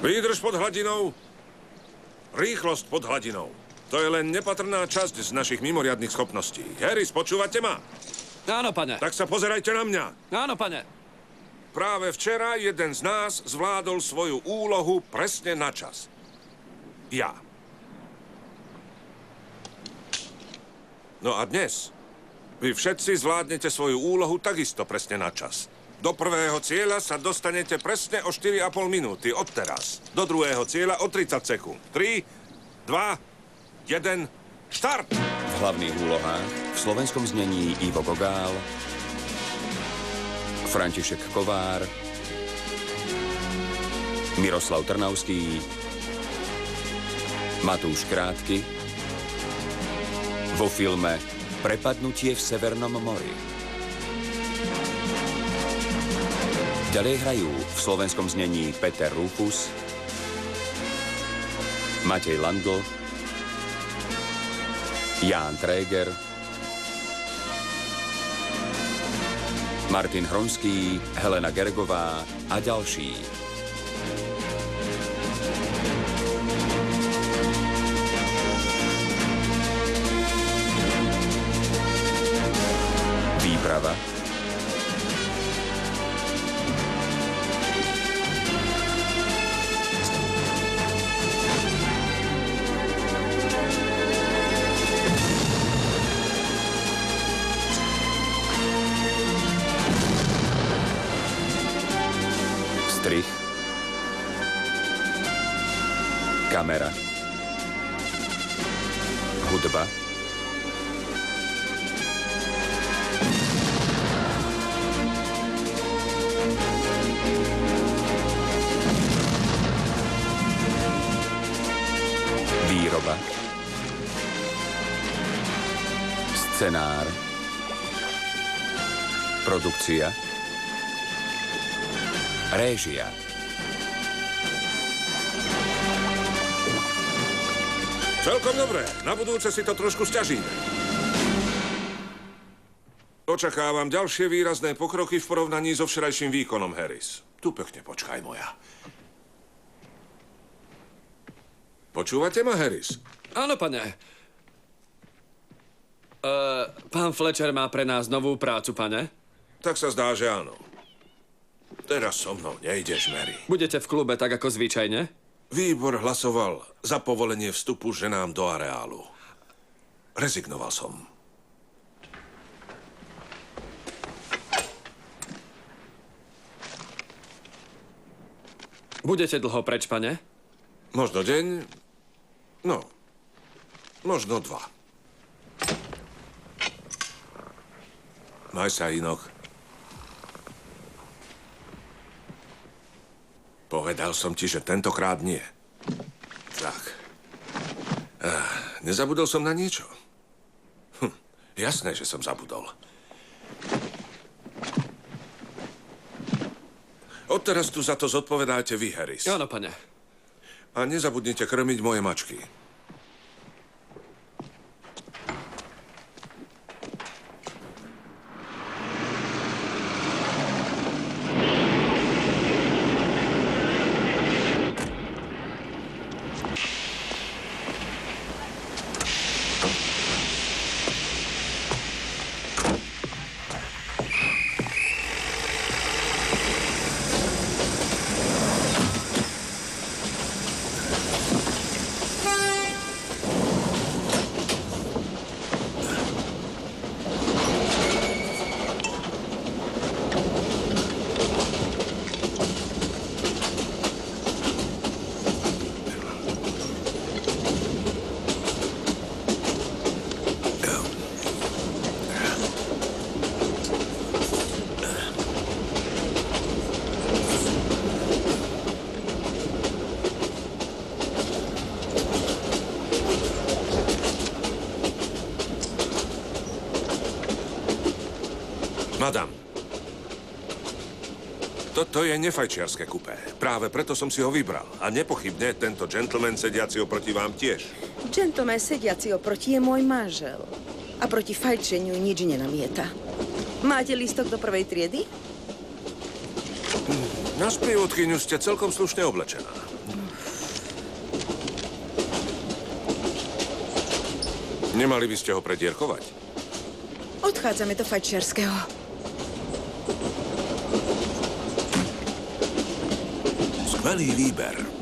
Výdrž pod hladinou. Rýchlosť pod hladinou. To je len nepatrná časť z našich mimoriadnych schopností. Harris, počúvate ma? Áno, pane. Tak sa pozerajte na mňa. Áno, pane. Práve včera jeden z nás zvládol svoju úlohu presne na čas. Ja. No a dnes vy všetci zvládnete svoju úlohu takisto presne na čas. Do prvého cieľa sa dostanete presne o 4,5 minúty od teraz. Do druhého cieľa o 30 sekúnd. 3, 2, 1, štart! V hlavných úlohách v slovenskom znení Ivo Gogál, František Kovár, Miroslav Trnavský, Matúš Krátky, vo filme Prepadnutie v Severnom mori. Ďalej hrajú v slovenskom znení Peter Rufus, Matej Landl, Ján Tréger, Martin Hronský, Helena Gergová a ďalší. Výprava, strich, kamera, hudba, výroba, scenár, produkcia, réžia. Celkom dobre. Na budúce si to trošku sťažíme. Očakávam ďalšie výrazné pokroky v porovnaní so včerajším výkonom, Harris. Tu pekne počkaj, moja. Počúvate ma, Harris? Áno, pane. Pán Fletcher má pre nás novú prácu, pane. Tak sa zdá, že áno. Teraz so mnou nejdeš, Mary. Budete v klube tak ako zvyčajne? Výbor hlasoval za povolenie vstupu ženám do areálu. Rezignoval som. Budete dlho preč, pane? Možno deň, no, možno 2. Maj sa, Inok. Povedal som ti, že tentokrát nie. Tak. Nezabudol som na niečo? Jasné, že som zabudol. Odteraz tu za to zodpovedáte vy, Harris. Áno, pane. A nezabudnite krmiť moje mačky. Madam, toto je nefajčiarske kupé. Práve preto som si ho vybral. A nepochybne tento gentleman sediaci oproti vám tiež. Gentleman sediaci oproti je môj manžel. A proti fajčeniu nič nenamieta. Máte lístok do prvej triedy? Na sprievodkyňu ste celkom slušne oblečená. Nemali by ste ho predierkovať? Odchádzame do fajčiarského. Skvelý výber.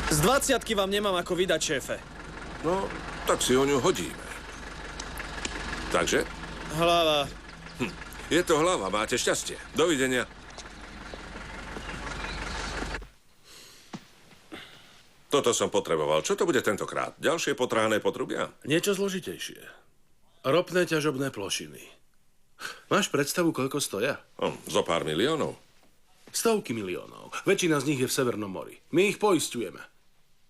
Z 20-ky vám nemám ako vydať, šéfe. No, tak si o ňu hodíme. Takže? Hlava. Je to hlava, máte šťastie. Dovidenia. Toto som potreboval. Čo to bude tentokrát? Ďalšie potrhané potrubia? Niečo zložitejšie. Ropné ťažobné plošiny. Máš predstavu, koľko stoja? Zo pár miliónov. Stovky miliónov. Väčšina z nich je v Severnom mori. My ich poisťujeme.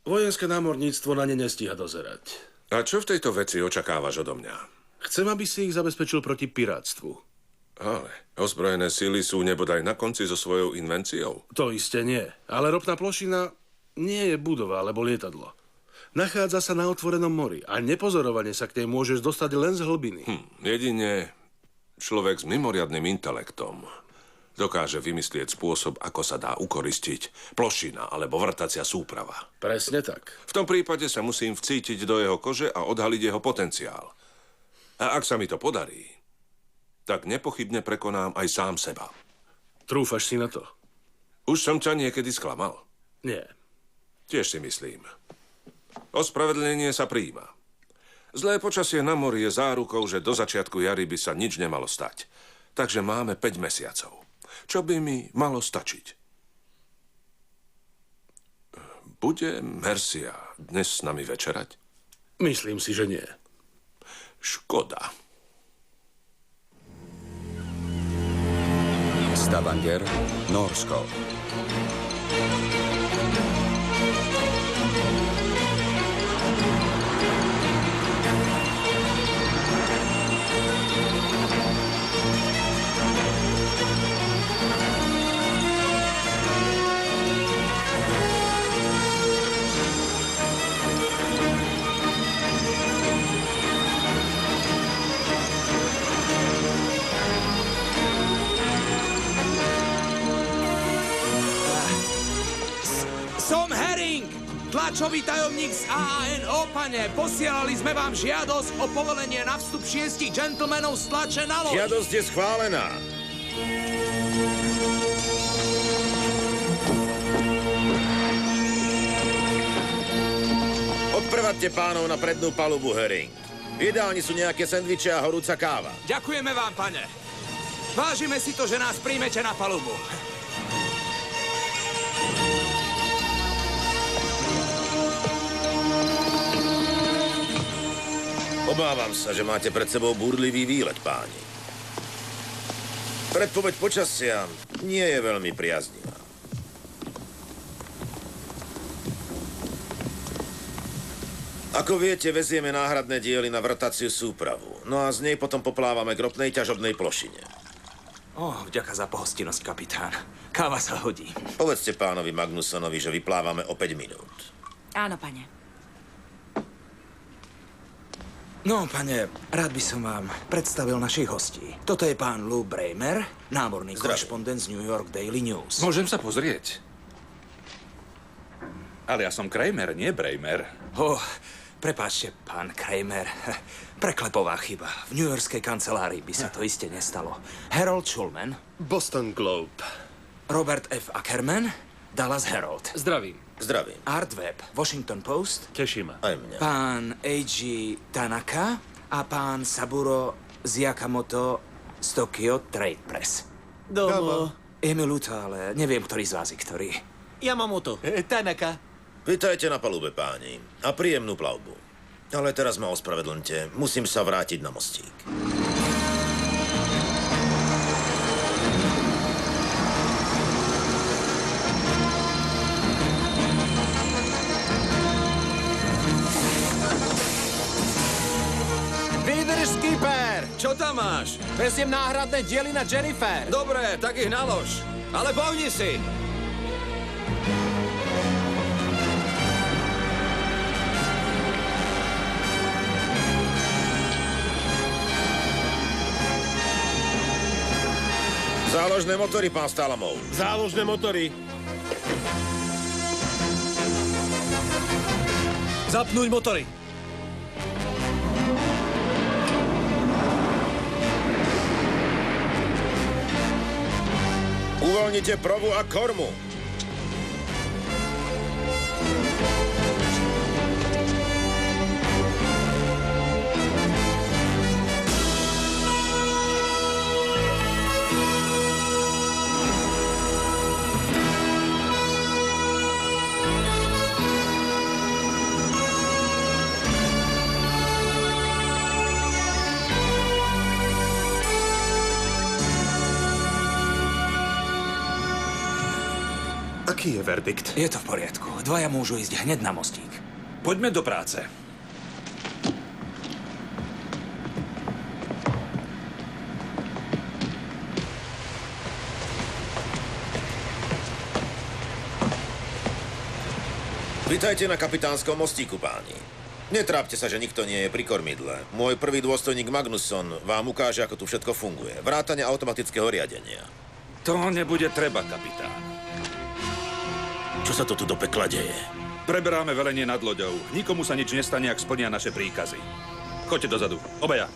Vojenské námorníctvo na ne nestíha dozerať. A čo v tejto veci očakávaš odo mňa? Chcem, aby si ich zabezpečil proti pirátstvu. Ale ozbrojené síly sú nebodaj na konci so svojou invenciou. To iste nie. Ale ropná plošina nie je budova alebo lietadlo. Nachádza sa na otvorenom mori a nepozorovane sa k nej môžeš dostať len z hlbiny. Jedine človek s mimoriadnym intelektom dokáže vymyslieť spôsob, ako sa dá ukoristiť plošina alebo vrtacia súprava. Presne tak. V tom prípade sa musím vcítiť do jeho kože a odhaliť jeho potenciál. A ak sa mi to podarí, tak nepochybne prekonám aj sám seba. Trúfaš si na to? Už som ťa niekedy sklamal? Nie. Tiež si myslím. Ospravedlnenie sa prijíma. Zlé počasie na mori je zárukou, že do začiatku jary by sa nič nemalo stať. Takže máme 5 mesiacov. Čo by mi malo stačiť? Bude Mercia dnes s nami večerať? Myslím si, že nie. Škoda. Stavanger, Norsko. Som Herring, tlačový tajomník z AANO, pane. Posielali sme vám žiadosť o povolenie na vstup 6 džentlmenov z tlače na loď. Žiadosť je schválená. Odprevadte pánov na prednú palubu, Herring. V jedálni sú nejaké sendviče a horúca káva. Ďakujeme vám, pane. Vážime si to, že nás príjmete na palubu. Obávam sa, že máte pred sebou búrlivý výlet, páni. Predpoveď počasia nie je veľmi priaznivá. Ako viete, vezieme náhradné diely na vrtaciu súpravu. No a z nej potom poplávame k ropnej ťažobnej plošine. Vďaka za pohostinnosť, kapitán. Káva sa hodí. Povedzte pánovi Magnusonovi, že vyplávame o 5 minút. Áno, pane. No, pane, rád by som vám predstavil našich hostí. Toto je pán Lou Bramer, námorný korešpondent z New York Daily News. Môžem sa pozrieť? Ale ja som Kramer, nie Bramer. Prepáčte, pán Kramer. Preklepová chyba. V newyorskej kancelárii by sa to iste nestalo. Harold Schulman, Boston Globe. Robert F. Ackerman, Dallas Herald. Zdravím. Zdravím. Art Webb, Washington Post. Teší ma. Aj mňa. Pán A.G. Tanaka a pán Saburo z Yakamoto z Tokyo Trade Press. Domo. Je mi ľúto, ale neviem, ktorý z vás je ktorý. Yamamoto. Tanaka. Vítajte na palube, páni. A príjemnú plavbu. Ale teraz ma ospravedlňte. Musím sa vrátiť na mostík. Wydrž čo tam máš? Veziem náhradné diely na Jennifer. Dobre, tak ich nalož. Ale pohni si. Záložné motory, pán Stalamov. Záložné motory. Zapnúť motory. Uvoľnite provu a kormu. Aký je verdikt? Je to v poriadku. Dvaja môžu ísť hneď na mostík. Poďme do práce. Vitajte na kapitánskom mostíku, páni. Netrápte sa, že nikto nie je pri kormidle. Môj prvý dôstojník Magnusson vám ukáže, ako tu všetko funguje. Vrátane automatického riadenia. To nebude treba, kapitán. Čo sa to tu do pekla deje? Preberáme velenie nad loďou. Nikomu sa nič nestane, ak splnia naše príkazy. Choďte dozadu. Obaja.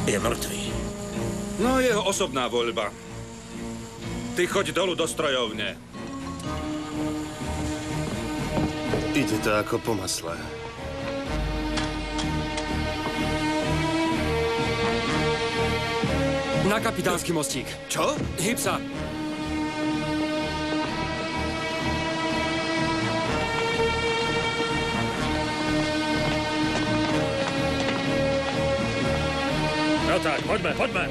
Je mŕtvý. No, jeho osobná voľba. Ty choď dolu do strojovne. Ide to ako po masle. Na kapitánsky mostík. Čo? Hyb sa. No tak, poďme, poďme.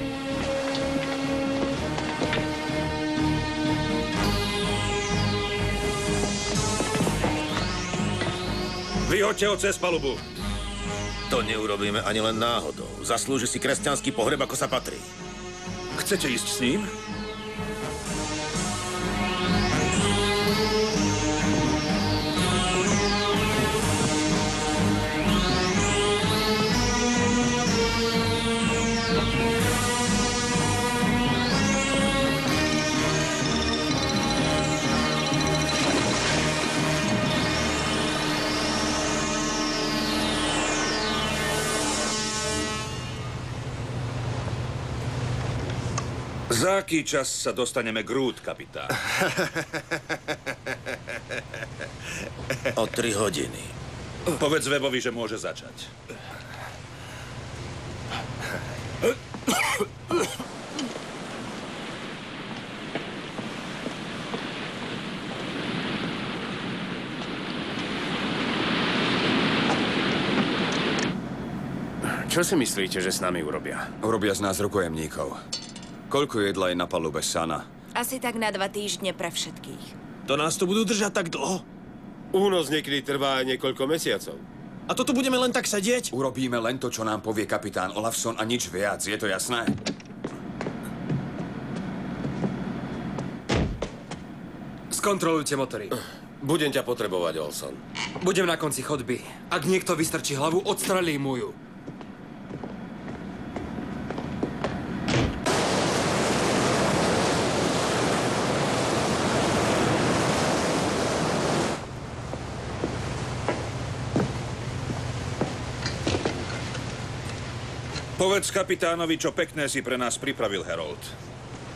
Vyhoďte ho cez palubu. To neurobíme ani len náhodou. Zaslúži si kresťanský pohreb, ako sa patrí. Chcete ísť s ním? Za aký čas sa dostaneme k Root, kapitán? O 3 hodiny. Povedz Webovi, že môže začať. Čo si myslíte, že s nami urobia? Urobia z nás rukojemníkov. Koľko jedla je na palube, Sana? Asi tak na 2 týždne pre všetkých. To nás tu budú držať tak dlho? Únos niekedy trvá aj niekoľko mesiacov. A toto budeme len tak sedieť? Urobíme len to, čo nám povie kapitán Olafsson a nič viac. Je to jasné? Skontrolujte motory. Budem ťa potrebovať, Olson. Budem na konci chodby. Ak niekto vystrčí hlavu, odstrelí mu ju. Povedz kapitánovi, čo pekné si pre nás pripravil, Harold.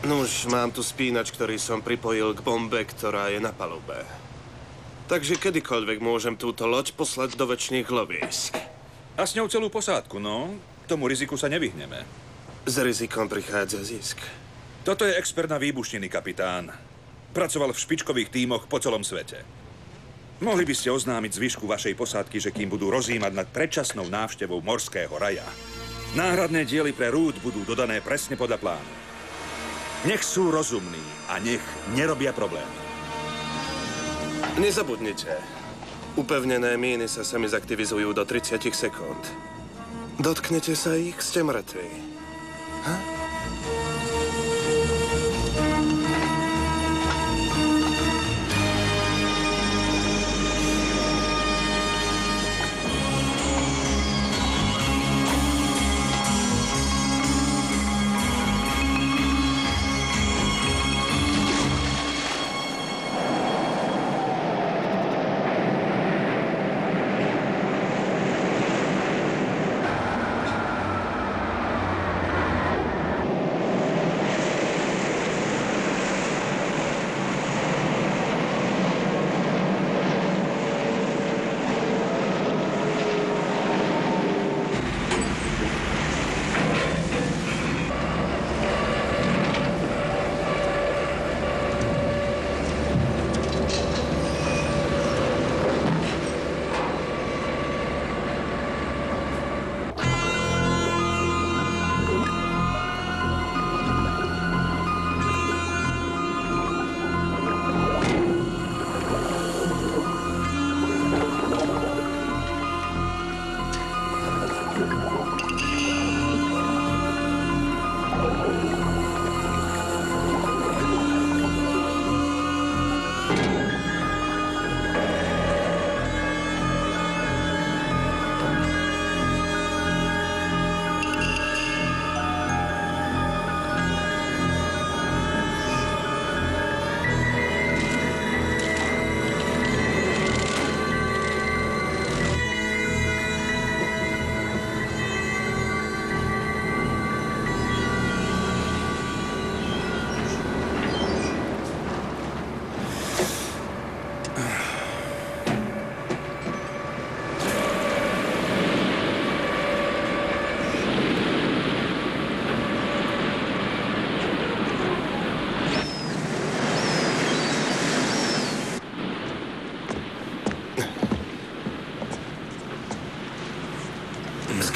Nuž, mám tu spínač, ktorý som pripojil k bombe, ktorá je na palube. Takže kedykoľvek môžem túto loď poslať do večných lovísk. A s ňou celú posádku, no? K tomu riziku sa nevyhneme. S rizikom prichádza zisk. Toto je expert na výbušniny, kapitán. Pracoval v špičkových tímoch po celom svete. Mohli by ste oznámiť zvyšku vašej posádky, že kým budú rozjímať nad predčasnou návštevou morského raja, náhradné diely pre Root budú dodané presne podľa plánu. Nech sú rozumní a nech nerobia problémy. Nezabudnite. Upevnené míny sa sami zaktivizujú do 30 sekúnd. Dotknete sa ich, ste mŕtvi.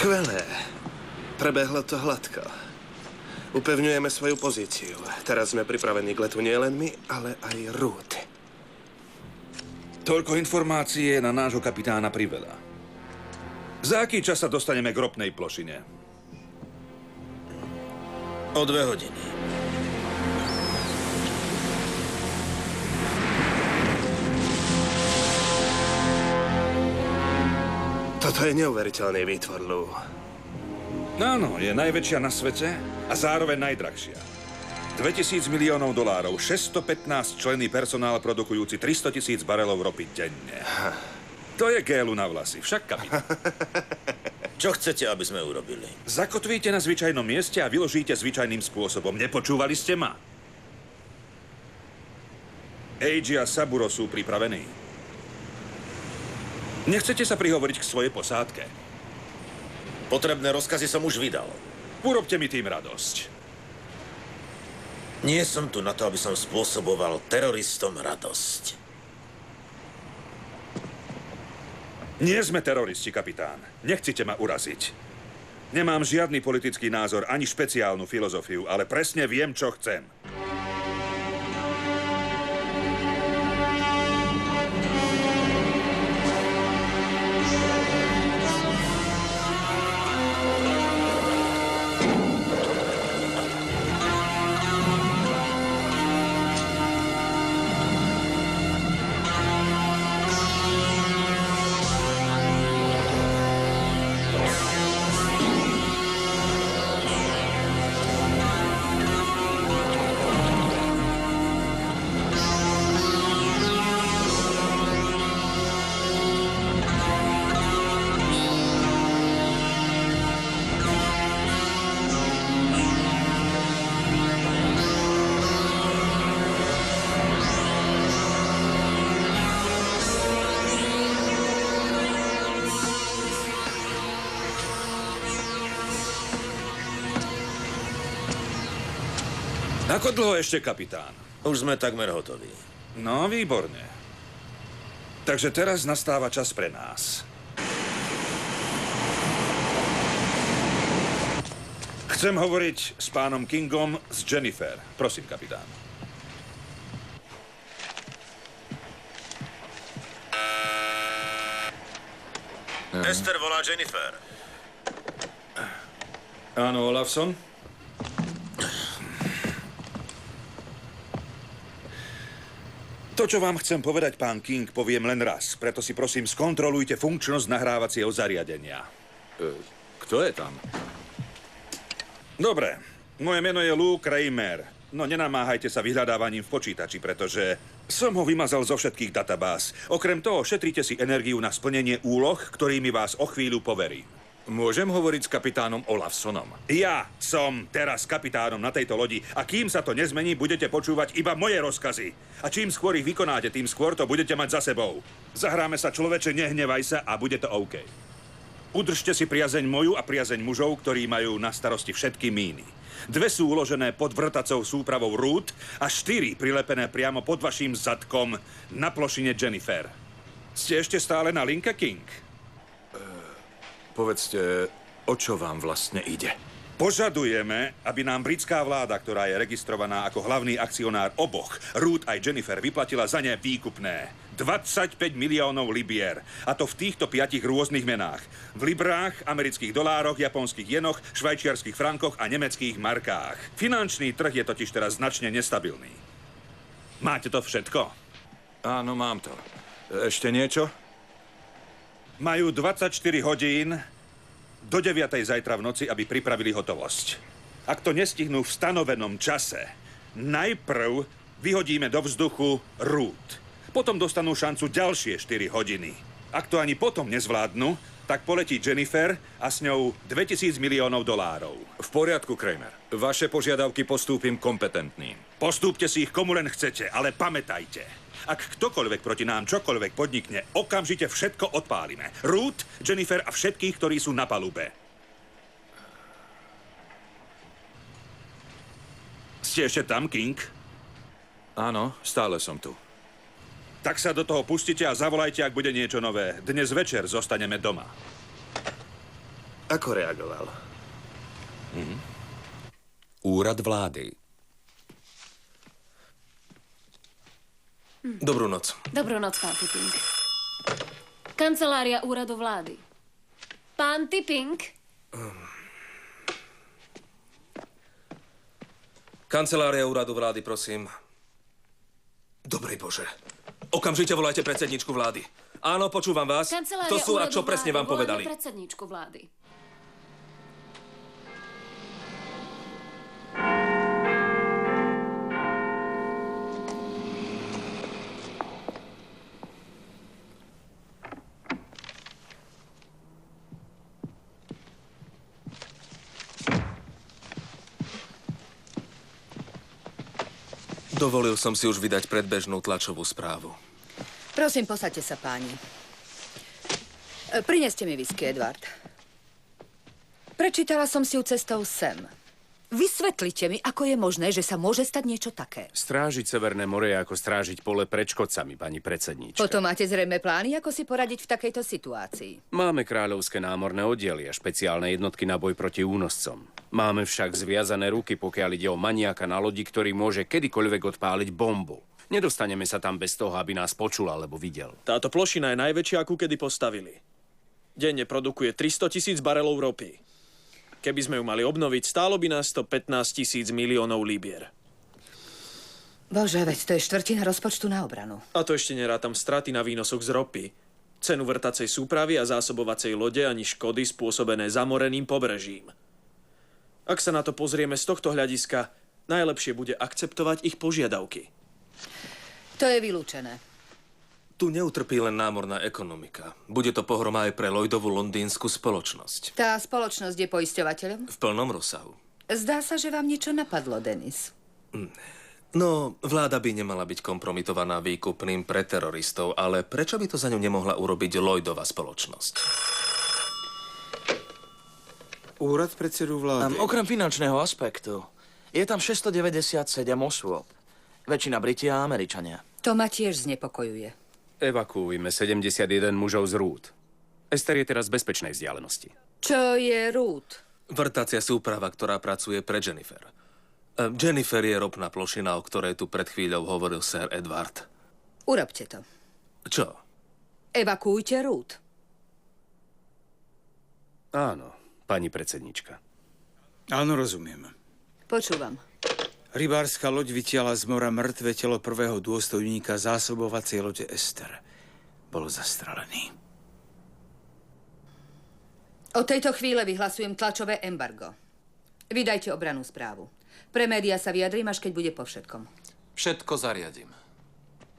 Skvelé. Prebehlo to hladko. Upevňujeme svoju pozíciu. Teraz sme pripravení k letu nielen my, ale aj Root. Toľko informácií je na nášho kapitána priveľa. Za aký čas sa dostaneme k ropnej plošine? O 2 hodiny. Toto je neuveriteľný výtvor, Lou. Áno, je najväčšia na svete a zároveň najdrahšia. 2000 miliónov dolárov, 615 členný personál produkujúci 300 000 barelov ropy denne. To je gélu na vlasy, však kapitán. Čo chcete, aby sme urobili? Zakotvíte na zvyčajnom mieste a vyložíte zvyčajným spôsobom. Nepočúvali ste ma? Eiji a Saburo sú pripravení. Nechcete sa prihovoriť k svojej posádke? Potrebné rozkazy som už vydal. Urobte mi tým radosť. Nie som tu na to, aby som spôsoboval teroristom radosť. Nie sme teroristi, kapitán. Nechcite ma uraziť. Nemám žiadny politický názor, ani špeciálnu filozofiu, ale presne viem, čo chcem. Ako dlho ešte, kapitán? Už sme takmer hotoví. No, výborne. Takže teraz nastáva čas pre nás. Chcem hovoriť s pánom Kingom, s Jennifer. Prosím, kapitán. Ester volá Jennifer. Áno, Olafson? To, čo vám chcem povedať, pán King, poviem len raz. Preto si prosím skontrolujte funkčnosť nahrávacieho zariadenia. Kto je tam? Dobre, moje meno je Lou Kramer. No nenamáhajte sa vyhľadávaním v počítači, pretože som ho vymazal zo všetkých databáz. Okrem toho, šetrite si energiu na splnenie úloh, ktorými vás o chvíľu poverím. Môžem hovoriť s kapitánom Olafsonom? Ja som teraz kapitánom na tejto lodi a kým sa to nezmení, budete počúvať iba moje rozkazy. A čím skôr ich vykonáte, tým skôr to budete mať za sebou. Zahráme sa, človeče, nehnevaj sa a bude to OK. Udržte si priazeň moju a priazeň mužov, ktorí majú na starosti všetky míny. 2 sú uložené pod vrtacou súpravou Root a 4 prilepené priamo pod vaším zadkom na plošine Jennifer. Ste ešte stále na linke, King? Povedzte, o čo vám vlastne ide? Požadujeme, aby nám britská vláda, ktorá je registrovaná ako hlavný akcionár oboch, Root aj Jennifer, vyplatila za ne výkupné. 25 miliónov libier. A to v týchto 5 rôznych menách. V librách, amerických dolároch, japonských jenoch, švajčiarskych frankoch a nemeckých markách. Finančný trh je totiž teraz značne nestabilný. Máte to všetko? Áno, mám to. Ešte niečo? Majú 24 hodín do 9. zajtra v noci, aby pripravili hotovosť. Ak to nestihnú v stanovenom čase, najprv vyhodíme do vzduchu Root. Potom dostanú šancu ďalšie 4 hodiny. Ak to ani potom nezvládnu, tak poletí Jennifer a s ňou 2000 miliónov dolárov. V poriadku, Kramer. Vaše požiadavky postúpim kompetentným. Postúpte si ich komu len chcete, ale pamätajte. Ak ktokoľvek proti nám čokoľvek podnikne, okamžite všetko odpálime. Root, Jennifer a všetkých, ktorí sú na palube. Ste ešte tam, King? Áno, stále som tu. Tak sa do toho pustite a zavolajte, ak bude niečo nové. Dnes večer zostaneme doma. Ako reagoval? Úrad vlády. Dobrú noc. Dobrú noc, pán Tipping. Kancelária úradu vlády. Pán Tipping? Kancelária úradu vlády, prosím. Dobrej Bože. Okamžite volajte predsedničku vlády. Áno, počúvam vás. Kancelária Kto sú a úradu čo presne vlády, vám povedali? voláme predsedničku vlády. Dovolil som si už vydať predbežnú tlačovú správu. Prosím, posaďte sa, páni. Prineste mi whisky, Edward. Prečítala som si ju cestou sem. Vysvetlite mi, ako je možné, že sa môže stať niečo také. Strážiť Severné more je ako strážiť pole pred škodcami, pani predsedníčka. Potom máte zrejme plány, ako si poradiť v takejto situácii. Máme kráľovské námorné oddiely a špeciálne jednotky na boj proti únoscom. Máme však zviazané ruky, pokiaľ ide o maniaka na lodi, ktorý môže kedykoľvek odpáliť bombu. Nedostaneme sa tam bez toho, aby nás počul alebo videl. Táto plošina je najväčšia, akú kedy postavili. Denne produkuje 300 000 barelov ropy. Keby sme ju mali obnoviť, stálo by nás to 15 000 miliónov libier. Bože, veď to je štvrtina rozpočtu na obranu. A to ešte nerátam straty na výnosoch z ropy, cenu vrtacej súpravy a zásobovacej lode ani škody spôsobené zamoreným pobrežím. Ak sa na to pozrieme z tohto hľadiska, najlepšie bude akceptovať ich požiadavky. To je vylúčené. Tu neutrpí len námorná ekonomika. Bude to pohroma aj pre Lloydovú londýnsku spoločnosť. Tá spoločnosť je poisťovateľom? V plnom rozsahu. Zdá sa, že vám niečo napadlo, Denis. No, vláda by nemala byť kompromitovaná výkupným pre teroristov, ale prečo by to za ňu nemohla urobiť Lloydova spoločnosť? Úrad predsedu vlády. Okrem finančného aspektu je tam 697 osôb. Väčšina Briti a Američania. To ma tiež znepokojuje. Evakuujme 71 mužov z Root. Ester je teraz v bezpečnej vzdialenosti. Čo je Root? Vrtacia súprava, ktorá pracuje pre Jennifer. Jennifer je ropná plošina, o ktorej tu pred chvíľou hovoril Sir Edward. Urobte to. Čo? Evakuujte Root. Áno, pani predsednička. Áno, rozumiem. Počúvam. Rybárska loď vytiala z mora mŕtve telo prvého dôstojníka zásobovacej lode Ester. Bol zastrelený. Od tejto chvíle vyhlasujem tlačové embargo. Vydajte obranú správu. Pre médiá sa vyjadrím, až keď bude po všetkom. Všetko zariadím.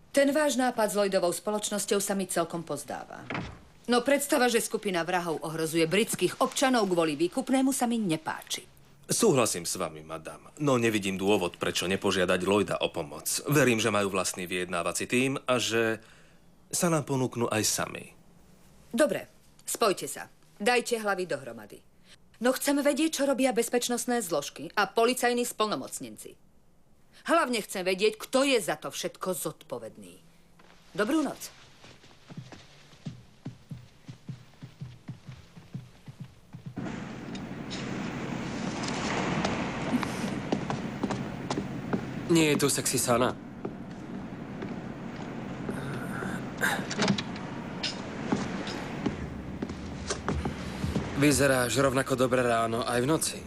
Ten váš nápad s Lloydovou spoločnosťou sa mi celkom pozdáva. No predstava, že skupina vrahov ohrozuje britských občanov kvôli výkupnému, sa mi nepáči. Súhlasím s vami, madam, no nevidím dôvod, prečo nepožiadať Lloyda o pomoc. Verím, že majú vlastný vyjednávací tím a že sa nám ponúknú aj sami. Dobre, spojte sa. Dajte hlavy dohromady. No chcem vedieť, čo robia bezpečnostné zložky a policajní splnomocnenci. Hlavne chcem vedieť, kto je za to všetko zodpovedný. Dobrú noc. Nie je tu sexy Sana. Vyzeráš rovnako dobre ráno aj v noci.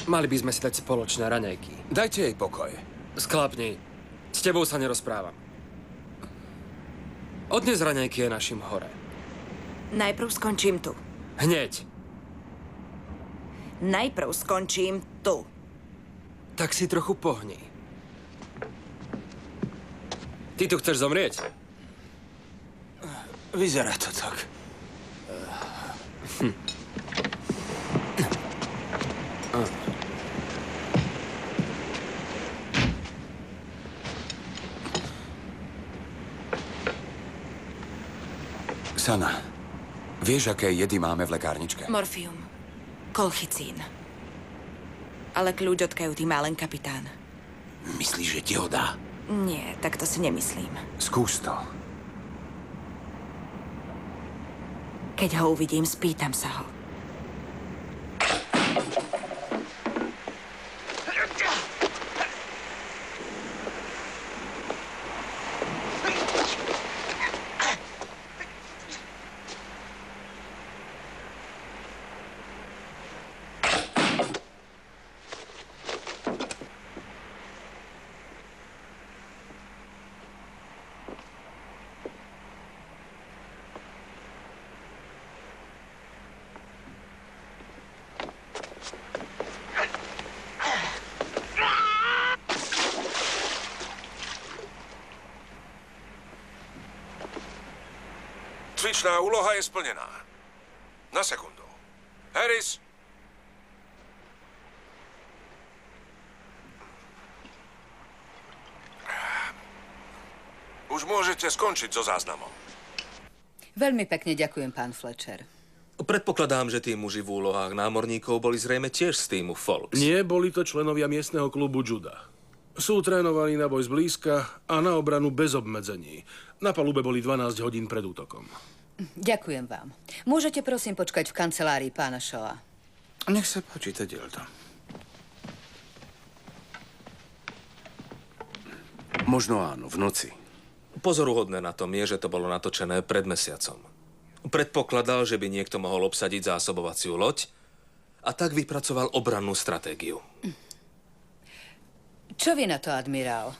Mali by sme si dať spoločné raňajky. Dajte jej pokoj. Sklapni. S tebou sa nerozprávam. Od dnes raňajky je našim hore. Najprv skončím tu. Hneď. Najprv skončím tu. Tak si trochu pohni. Ty tu chceš zomrieť? Vyzerá to tak. Sana, vieš, aké jedy máme v lekárničke? Morfium. Kolchicín. Ale kľúč od kajuty má len kapitán. Myslíš, že ti ho dá? Nie, tak to si nemyslím. Skús to. Keď ho uvidím, spýtam sa ho. Cvičná úloha je splnená. Na sekundu. Harris! Už môžete skončiť so záznamom. Veľmi pekne ďakujem, pán Fletcher. Predpokladám, že tí muži v úlohách námorníkov boli zrejme tiež z týmu Folks. Nie, boli to členovia miestneho klubu Juda. Sú trénovaní na boj zblízka a na obranu bez obmedzení. Na palube boli 12 hodín pred útokom. Ďakujem vám. Môžete prosím počkať v kancelárii pána Shawa. Nech sa páči, to diel to. Možno áno, v noci. Pozoruhodné na tom je, že to bolo natočené pred mesiacom. Predpokladal, že by niekto mohol obsadiť zásobovaciu loď a tak vypracoval obrannú stratégiu. Čo vy na to, admirál?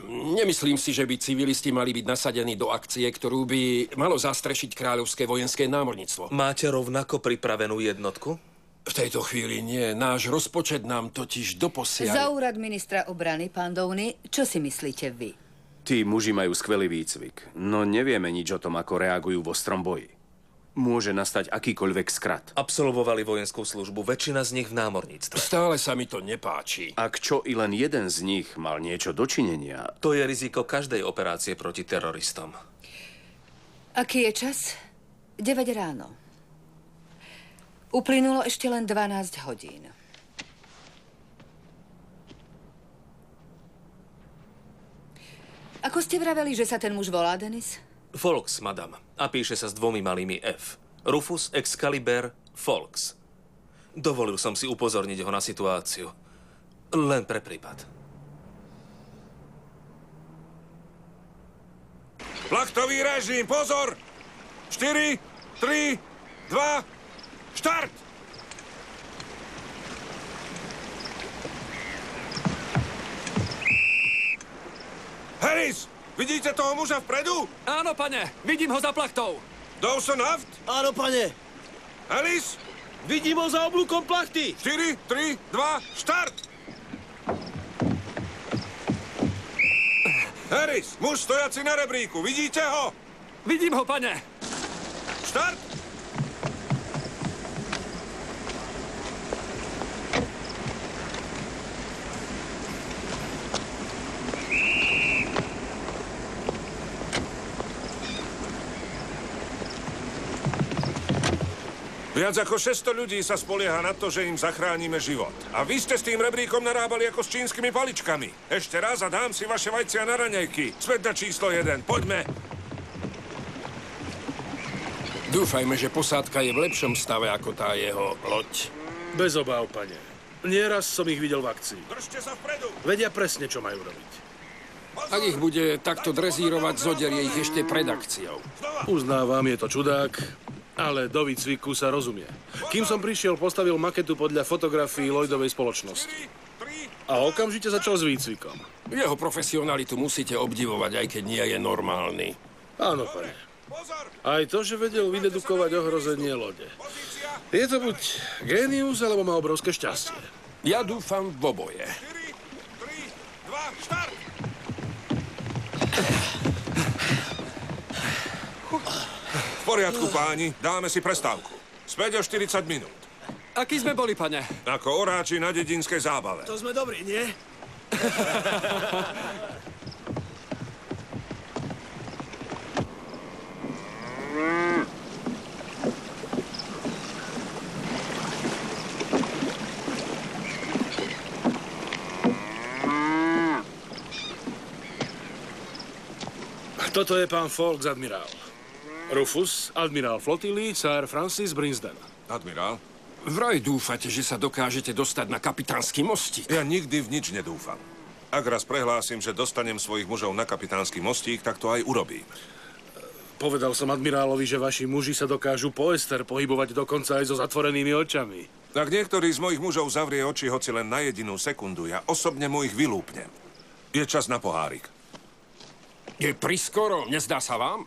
Nemyslím si, že by civilisti mali byť nasadení do akcie, ktorú by malo zastrešiť kráľovské vojenské námorníctvo. Máte rovnako pripravenú jednotku? V tejto chvíli nie. Náš rozpočet nám totiž doposiaľ... Za úrad ministra obrany, pán Downey, čo si myslíte vy? Tí muži majú skvelý výcvik, no nevieme nič o tom, ako reagujú v ostrom boji. Môže nastať akýkoľvek skrat. Absolvovali vojenskú službu, väčšina z nich v námorníctve. Stále sa mi to nepáči. Ak čo i len jeden z nich mal niečo dočinenia... To je riziko každej operácie proti teroristom. Aký je čas? 9 ráno. Uplynulo ešte len 12 hodín. Ako ste vraveli, že sa ten muž volá, Dennis? Folks, madam. A píše sa s 2 malými F. Rufus Excalibur Folks. Dovolil som si upozorniť ho na situáciu. Len pre prípad. Plachtový režim, pozor! 4, 3, 2, Štart! Harris, vidíte toho muža vpredu? Áno, pane, vidím ho za plachtou. Dawson Aft? Áno, pane. Alice? Vidím ho za oblúkom plachty. 4, 3, 2, štart! Harris, muž stojaci na rebríku, vidíte ho? Vidím ho, pane. Štart! Viac ako 600 ľudí sa spolieha na to, že im zachránime život. A vy ste s tým rebríkom narábali ako s čínskymi paličkami. Ešte raz a dám si vaše vajcia na raňajky. Späť na číslo 1. Poďme. Dúfajme, že posádka je v lepšom stave ako tá jeho loď. Bez obáv, pane. Nieraz som ich videl v akcii. Držte sa vpredu. Vedia presne, čo majú robiť. Ak ich bude takto drezírovať, zoderie ich ešte pred akciou. Uznávam, je to čudák, ale do výcviku sa rozumie. Kým som prišiel, postavil maketu podľa fotografií Lloydovej spoločnosti. A okamžite začal s výcvikom. Jeho profesionalitu musíte obdivovať, aj keď nie je normálny. Áno, pane. Aj to, že vedel vydedukovať ohrozenie lode. Je to buď génius, alebo má obrovské šťastie. Ja dúfam v oboje. 4, 3, 2, štart! V poriadku, páni, dáme si prestávku. Späť o 40 minút. Aký sme boli, pane? Ako oráči na dedinskej zábave. To sme dobrí, nie? Toto je pán Fawkes, admirál. Rufus, admirál flotily, Sir Francis Brinsden. Admirál? Vraj dúfate, že sa dokážete dostať na kapitánsky mostík? Ja nikdy v nič nedúfam. Ak raz prehlásim, že dostanem svojich mužov na kapitánsky mostík, tak to aj urobím. Povedal som admirálovi, že vaši muži sa dokážu po Ester pohybovať dokonca aj so zatvorenými očami. Ak niektorý z mojich mužov zavrie oči hoci len na jedinú sekundu, ja osobne mu ich vylúpnem. Je čas na pohárik. Je priskoro, nezdá sa vám?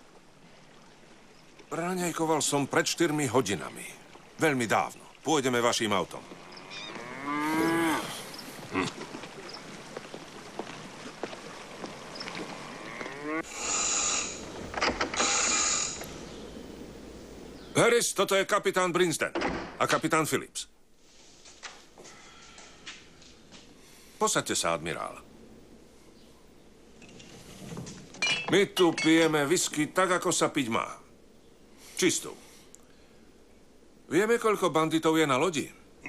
Raňajkoval som pred 4 hodinami. Veľmi dávno. Pôjdeme vaším autom. Harris, toto je kapitán Brinsden a kapitán Phillips. Posaďte sa, admirál. My tu pijeme whisky tak, ako sa piť má. Čistú. Vieme, koľko banditov je na lodi?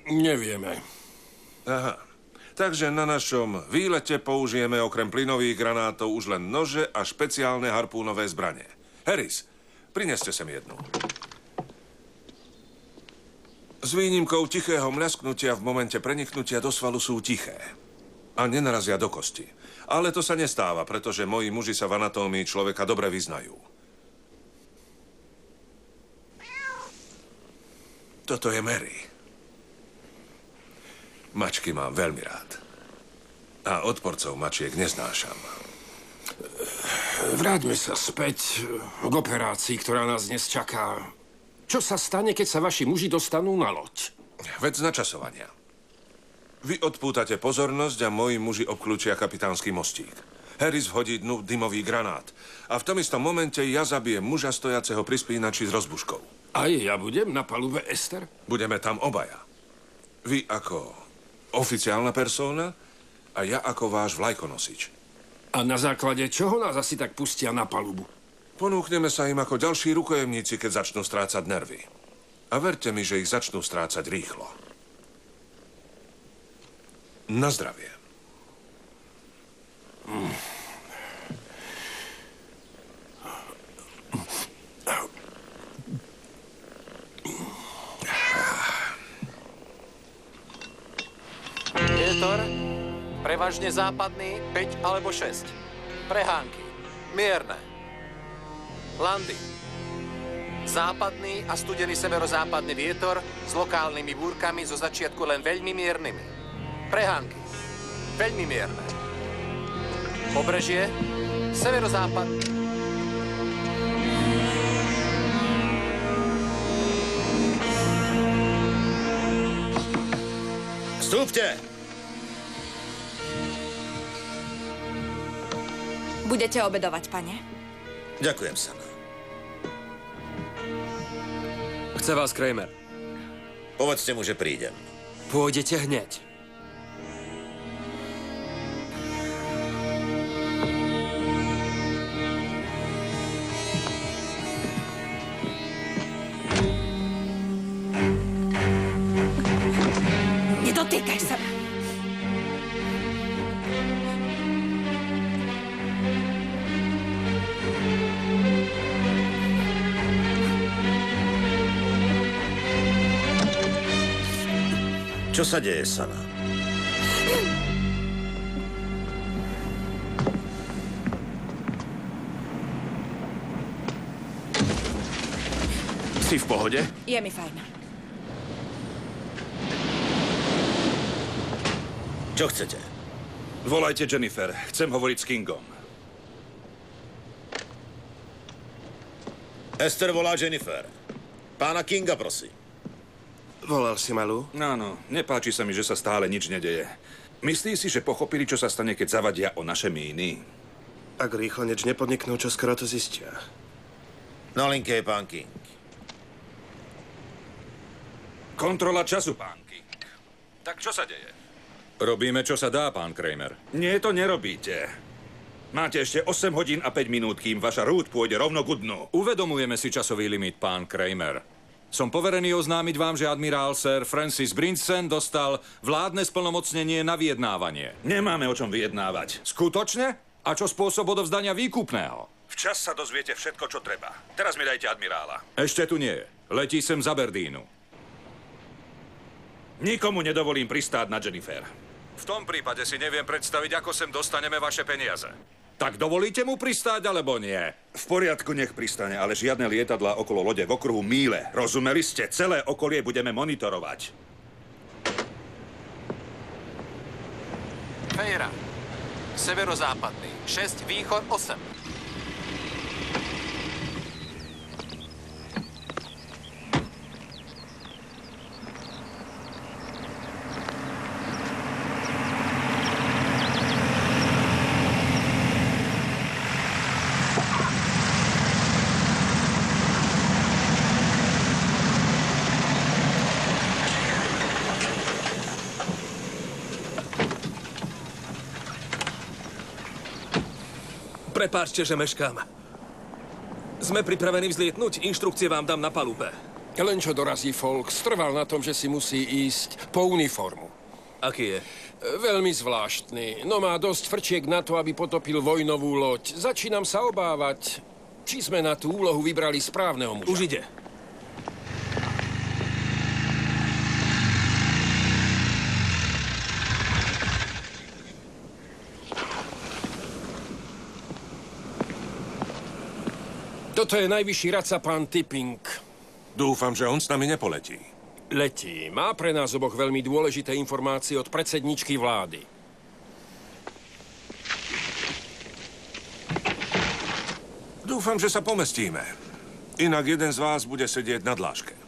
Nevieme. Aha. Takže na našom výlete použijeme okrem plynových granátov už len nože a špeciálne harpúnové zbranie. Harris, prineste sem jednu. S výnimkou tichého mľasknutia v momente preniknutia do svalu sú tiché. A nenarazia do kosti. Ale to sa nestáva, pretože moji muži sa v anatómii človeka dobre vyznajú. Toto je Mary. Mačky mám veľmi rád. A odporcov mačiek neznášam. Vráťme sa späť k operácii, ktorá nás dnes čaká. Čo sa stane, keď sa vaši muži dostanú na loď? Vec načasovania. Vy odpútate pozornosť a moji muži obklúčia kapitánsky mostík. Harris vhodí dnu dymový granát. A v tom istom momente ja zabijem muža stojaceho pri spínači s rozbuškou. Aj ja budem na palube Ester? Budeme tam obaja. Vy ako oficiálna persona a ja ako váš vlajkonosič. A na základe čoho nás asi tak pustia na palubu? Ponúkneme sa im ako ďalší rukojemníci, keď začnú strácať nervy. A verte mi, že ich začnú strácať rýchlo. Na zdravie. Vietor, prevažne západný, 5 alebo 6. Prehánky, mierne. Landy, Západný a studený severozápadný vietor s lokálnymi búrkami zo začiatku len veľmi miernymi. Prehánky. Veľmi mierne. Pobrežie. Severozápad. Vstúpte! Budete obedovať, pane? Ďakujem, Sana. Chce vás Kramer. Povedzte mu, že prídem. Pôjdete hneď. Nedotýkaj sa ma. Čo sa deje, Sana? Si v pohode? Je mi fajn. Čo chcete? Volajte Jennifer. Chcem hovoriť s Kingom. Esther volá Jennifer. Pána Kinga, prosím. Volal si malú? Áno, nepáči sa mi, že sa stále nič nedeje. Myslí si, že pochopili, čo sa stane, keď zavadia o naše míny? Ak rýchlo nič nepodniknú, čo skoro to zistia. Na linke je pán King. Kontrola času, pán King. Tak čo sa deje? Robíme, čo sa dá, pán Kramer. Nie, to nerobíte. Máte ešte 8 hodín a 5 minút, kým vaša rúd pôjde rovno ku dnu. Uvedomujeme si časový limit, pán Kramer. Som poverený oznámiť vám, že admirál Sir Francis Brinson dostal vládne splnomocnenie na vyjednávanie. Nemáme o čom vyjednávať. Skutočne? A čo spôsob odovzdania výkupného? Včas sa dozviete všetko, čo treba. Teraz mi dajte admirála. Ešte tu nie je. Letí sem z Aberdeenu. Nikomu nedovolím pristáť na Jennifer. V tom prípade si neviem predstaviť, ako sem dostaneme vaše peniaze. Tak dovolíte mu pristáť, alebo nie? V poriadku, nech pristane, ale žiadne lietadlá okolo lode v okruhu míle. Rozumeli ste? Celé okolie budeme monitorovať. Fejra. Severozápadný. 6, východ 8. Prepáčte, že meškám. Sme pripravení vzlietnúť? Inštrukcie vám dám na palube. Len čo dorazí Folks, trval na tom, že si musí ísť po uniformu. Aký je? Veľmi zvláštny. No má dosť frčiek na to, aby potopil vojnovú loď. Začínam sa obávať, či sme na tú úlohu vybrali správneho muža. Už ide. Toto je najvyšší radca, pán Tipping. Dúfam, že on s nami nepoletí. Letí. Má pre nás oboch veľmi dôležité informácie od predsedničky vlády. Dúfam, že sa pomestíme. Inak jeden z vás bude sedieť na dláške.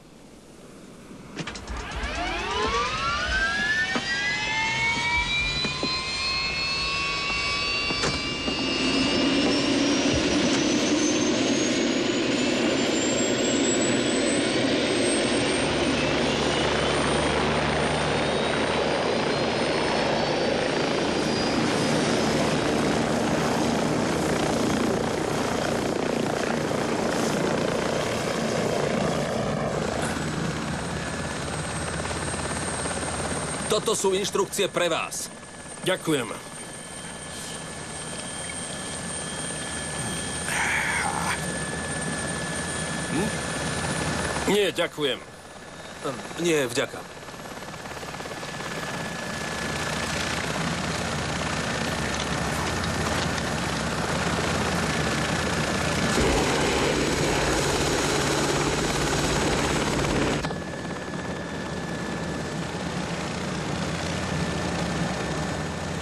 Toto sú inštrukcie pre vás. Ďakujem. Nie, ďakujem. Nie, vďaka.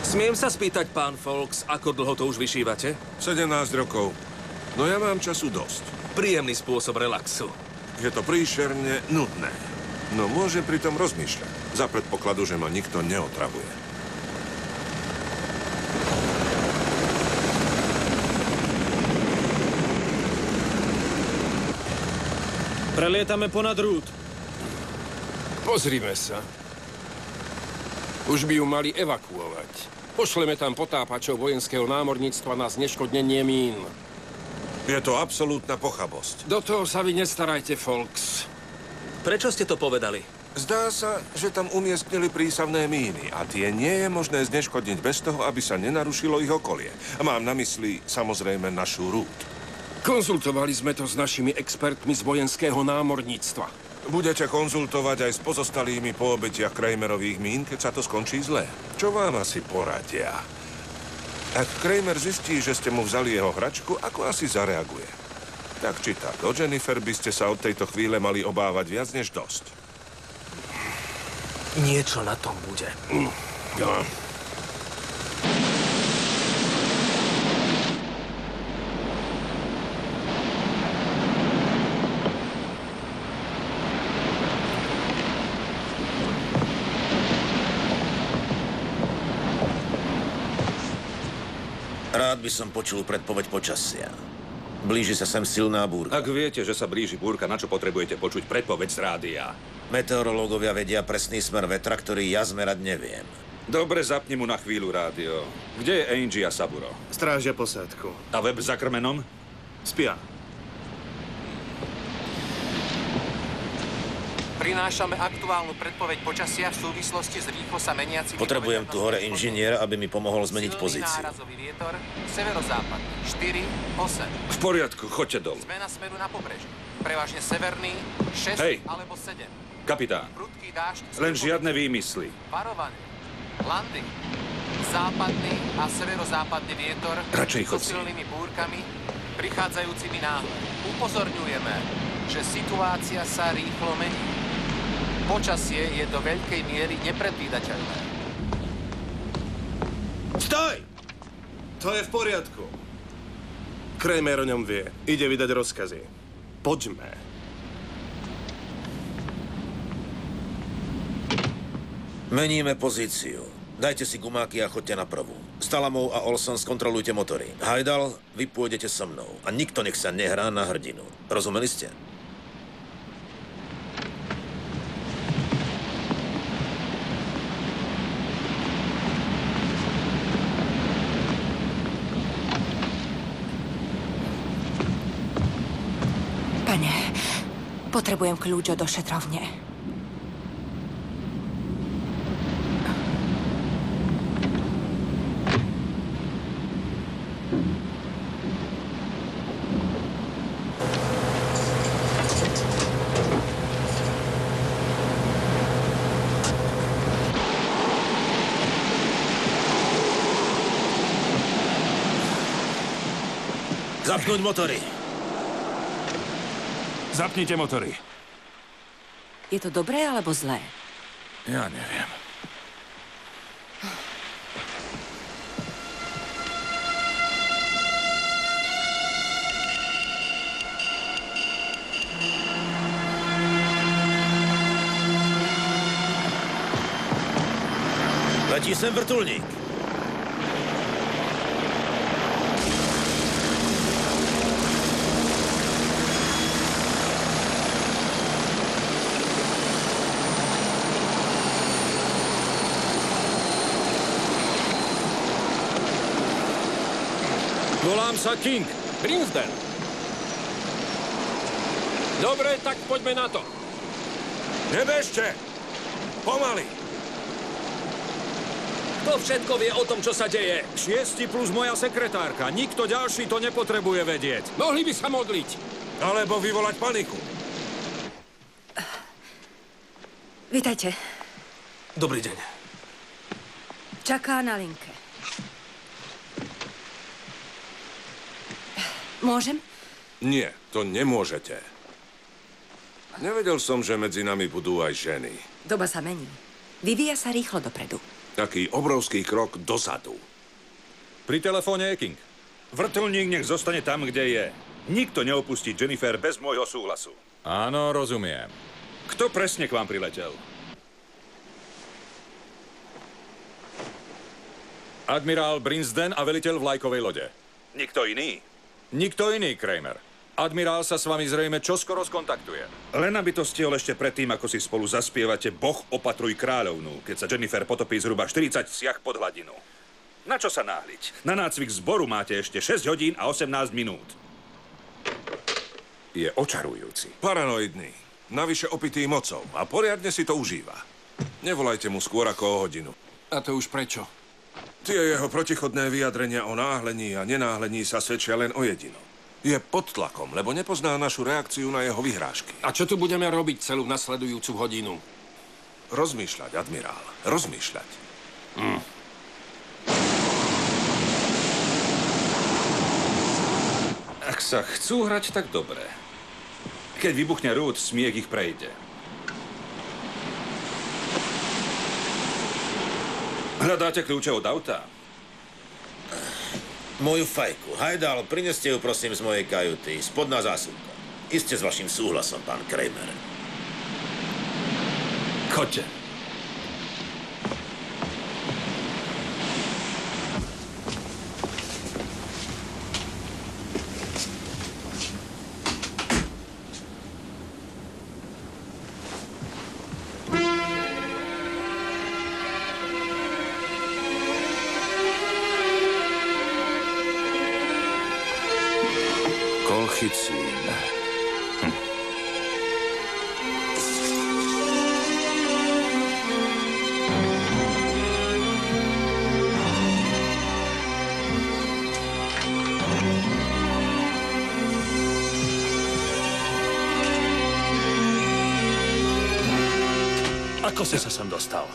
Smiem sa spýtať, pán Folks, ako dlho to už vyšívate? 17 rokov. No ja mám času dosť. Príjemný spôsob relaxu. Je to príšerne nudné. No môžem pritom rozmýšľať. Za predpokladu, že ma nikto neotravuje. Prelietame ponad Rút. Pozrime sa. Už by ju mali evakuovať. Pošleme tam potápačov vojenského námorníctva na zneškodnenie mín. Je to absolútna pochabosť. Do toho sa vy nestarajte, Folks. Prečo ste to povedali? Zdá sa, že tam umiestnili prísavné míny a tie nie je možné zneškodniť bez toho, aby sa nenarušilo ich okolie. Mám na mysli samozrejme našu Rút. Konzultovali sme to s našimi expertmi z vojenského námorníctva. Budete konzultovať aj s pozostalými po obetiach Kramerových mín, keď sa to skončí zle. Čo vám asi poradia? Ak Kramer zistí, že ste mu vzali jeho hračku, ako asi zareaguje? Tak či tak, o Jennifer by ste sa od tejto chvíle mali obávať viac než dosť. Niečo na tom bude. Ja. Rád by som počul predpoveď počasia. Blíži sa sem silná búrka. Ak viete, že sa blíži búrka, na čo potrebujete počuť predpoveď z rádia? Meteorológovia vedia presný smer vetra, ktorý ja zmerať neviem. Dobre, zapni mu na chvíľu rádio. Kde je Angie a Saburo? Strážia posádku. A Web za krmenom? Spia. Prinášame aktuálnu predpoveď počasia v súvislosti s rýchlo sa meniacimi... Potrebujem tu hore inžiniera, aby mi pomohol zmeniť Silný pozíciu. nárazový vietor, severozápad, 4, 8. V poriadku, choďte dolu. Zmena smeru na pobreží. Prevažne severný, 6 Hej. alebo 7. Kapitán, Prudký dážď. len žiadne výmysly. Varovanie. Landing. Západný a severozápadný vietor Radšej so chod si. silnými búrkami, prichádzajúcimi náhle. Upozorňujeme, že situácia sa rýchlo mení. Počasie je do veľkej miery nepredvídateľné. Stoj! To je v poriadku. Kramer o ňom vie. Ide vydať rozkazy. Poďme. Meníme pozíciu. Dajte si gumáky a choďte na prvú. Stalamov a Olson skontrolujte motory. Hajdal, vy pôjdete so mnou. A nikto nech sa nehrá na hrdinu. Rozumeli ste? Pane, potrebujem kľúč od ošetrovne. Zapnúť motory. Zapnite motory. Je to dobré alebo zlé? Ja neviem. Letí sem vrtuľník. Volám sa King. Brinsden. Dobre, tak poďme na to. Nebežte! Pomaly! Kto všetko vie o tom, čo sa deje? 6 plus moja sekretárka. Nikto ďalší to nepotrebuje vedieť. Mohli by sa modliť. Alebo vyvolať paniku. Vítajte. Dobrý deň. Čaká na linke. Môžem? Nie, to nemôžete. Nevedel som, že medzi nami budú aj ženy. Doba sa mení. Vyvíja sa rýchlo dopredu. Taký obrovský krok dozadu. Pri telefóne je King. Vrtuľník nech zostane tam, kde je. Nikto neopustí Jennifer bez môjho súhlasu. Áno, rozumiem. Kto presne k vám priletel? Admirál Brinsden a veliteľ vlajkovej lode. Nikto iný? Nikto iný, Kramer. Admirál sa s vami zrejme čoskoro skontaktuje. Len aby to stihol ešte predtým, ako si spolu zaspievate Boh opatruj kráľovnú, keď sa Jennifer potopí zhruba 40 siah pod hladinu. Na čo sa náhliť? Na nácvik zboru máte ešte 6 hodín a 18 minút. Je očarujúci. Paranoidný. Navyše opitý mocou a poriadne si to užíva. Nevolajte mu skôr ako o hodinu. A to už prečo? Tie jeho protichodné vyjadrenia o náhlení a nenáhlení sa svedčia len o jedinom. Je pod tlakom, lebo nepozná našu reakciu na jeho vyhrážky. A čo tu budeme robiť celú nasledujúcu hodinu? Rozmýšľať, admirál. Rozmýšľať. Ak sa chcú hrať, tak dobre. Keď vybuchne rúd, smiech ich prejde. Hľadáte kľúče od auta? Moju fajku. Hajdal, prineste ju prosím z mojej kajuty. Spodná zásuvka. Iste s vašim súhlasom, pán Kramer. Choďte. Kolchicín. Ako si sa sem dostal?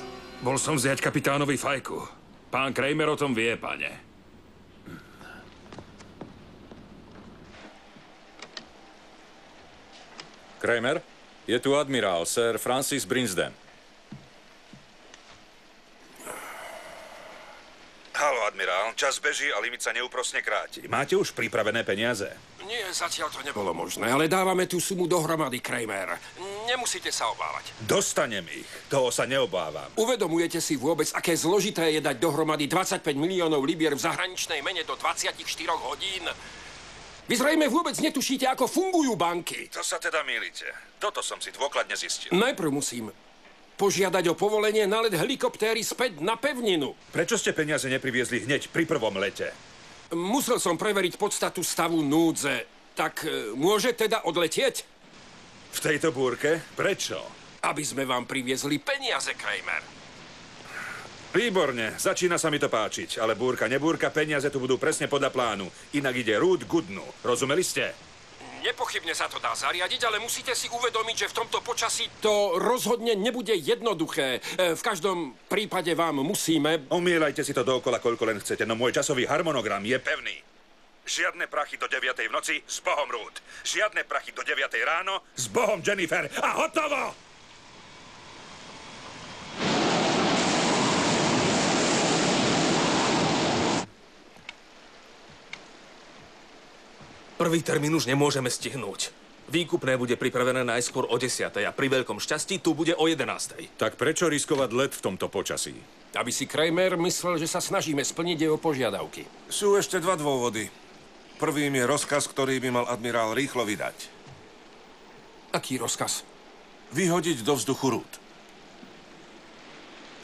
Bol som vziať kapitánovi fajku. Pán Kramer o tom vie, pane. Kramer, je tu admirál, Sir Francis Brinsden. Haló, admirál, čas beží a limit sa neúprosne kráti. Máte už pripravené peniaze? Nie, zatiaľ to nebolo možné, ale dávame tú sumu dohromady, Kramer. Nemusíte sa obávať. Dostanem ich. Toho sa neobávam. Uvedomujete si vôbec, aké zložité je dať dohromady 25 miliónov libier v zahraničnej mene do 24 hodín? Vy zrejme vôbec netušíte, ako fungujú banky. To sa teda mýlite. Toto som si dôkladne zistil. Najprv musím požiadať o povolenie na let helikoptéry späť na pevninu. Prečo ste peniaze nepriviezli hneď pri prvom lete? Musel som preveriť podstatu stavu núdze. Tak môže teda odletieť? V tejto búrke? Prečo? Aby sme vám priviezli peniaze, Kramer. Výborne, začína sa mi to páčiť. Ale búrka, nebúrka, peniaze tu budú presne podľa plánu. Inak ide rúd k dnu. Rozumeli ste? Nepochybne sa to dá zariadiť, ale musíte si uvedomiť, že v tomto počasí to rozhodne nebude jednoduché. V každom prípade vám musíme... Omielajte si to dookola, koľko len chcete, no môj časový harmonogram je pevný. Žiadne prachy do 9. v noci, s Bohom rúd. Žiadne prachy do 9. ráno, s Bohom Jennifer. A hotovo! Prvý termín už nemôžeme stihnúť. Výkupné bude pripravené najskôr o 10. a pri veľkom šťastí tu bude o 11. Tak prečo riskovať let v tomto počasí? Aby si Kramer myslel, že sa snažíme splniť jeho požiadavky. Sú ešte dva dôvody. Prvým je rozkaz, ktorý by mal admirál rýchlo vydať. Aký rozkaz? Vyhodiť do vzduchu rúd.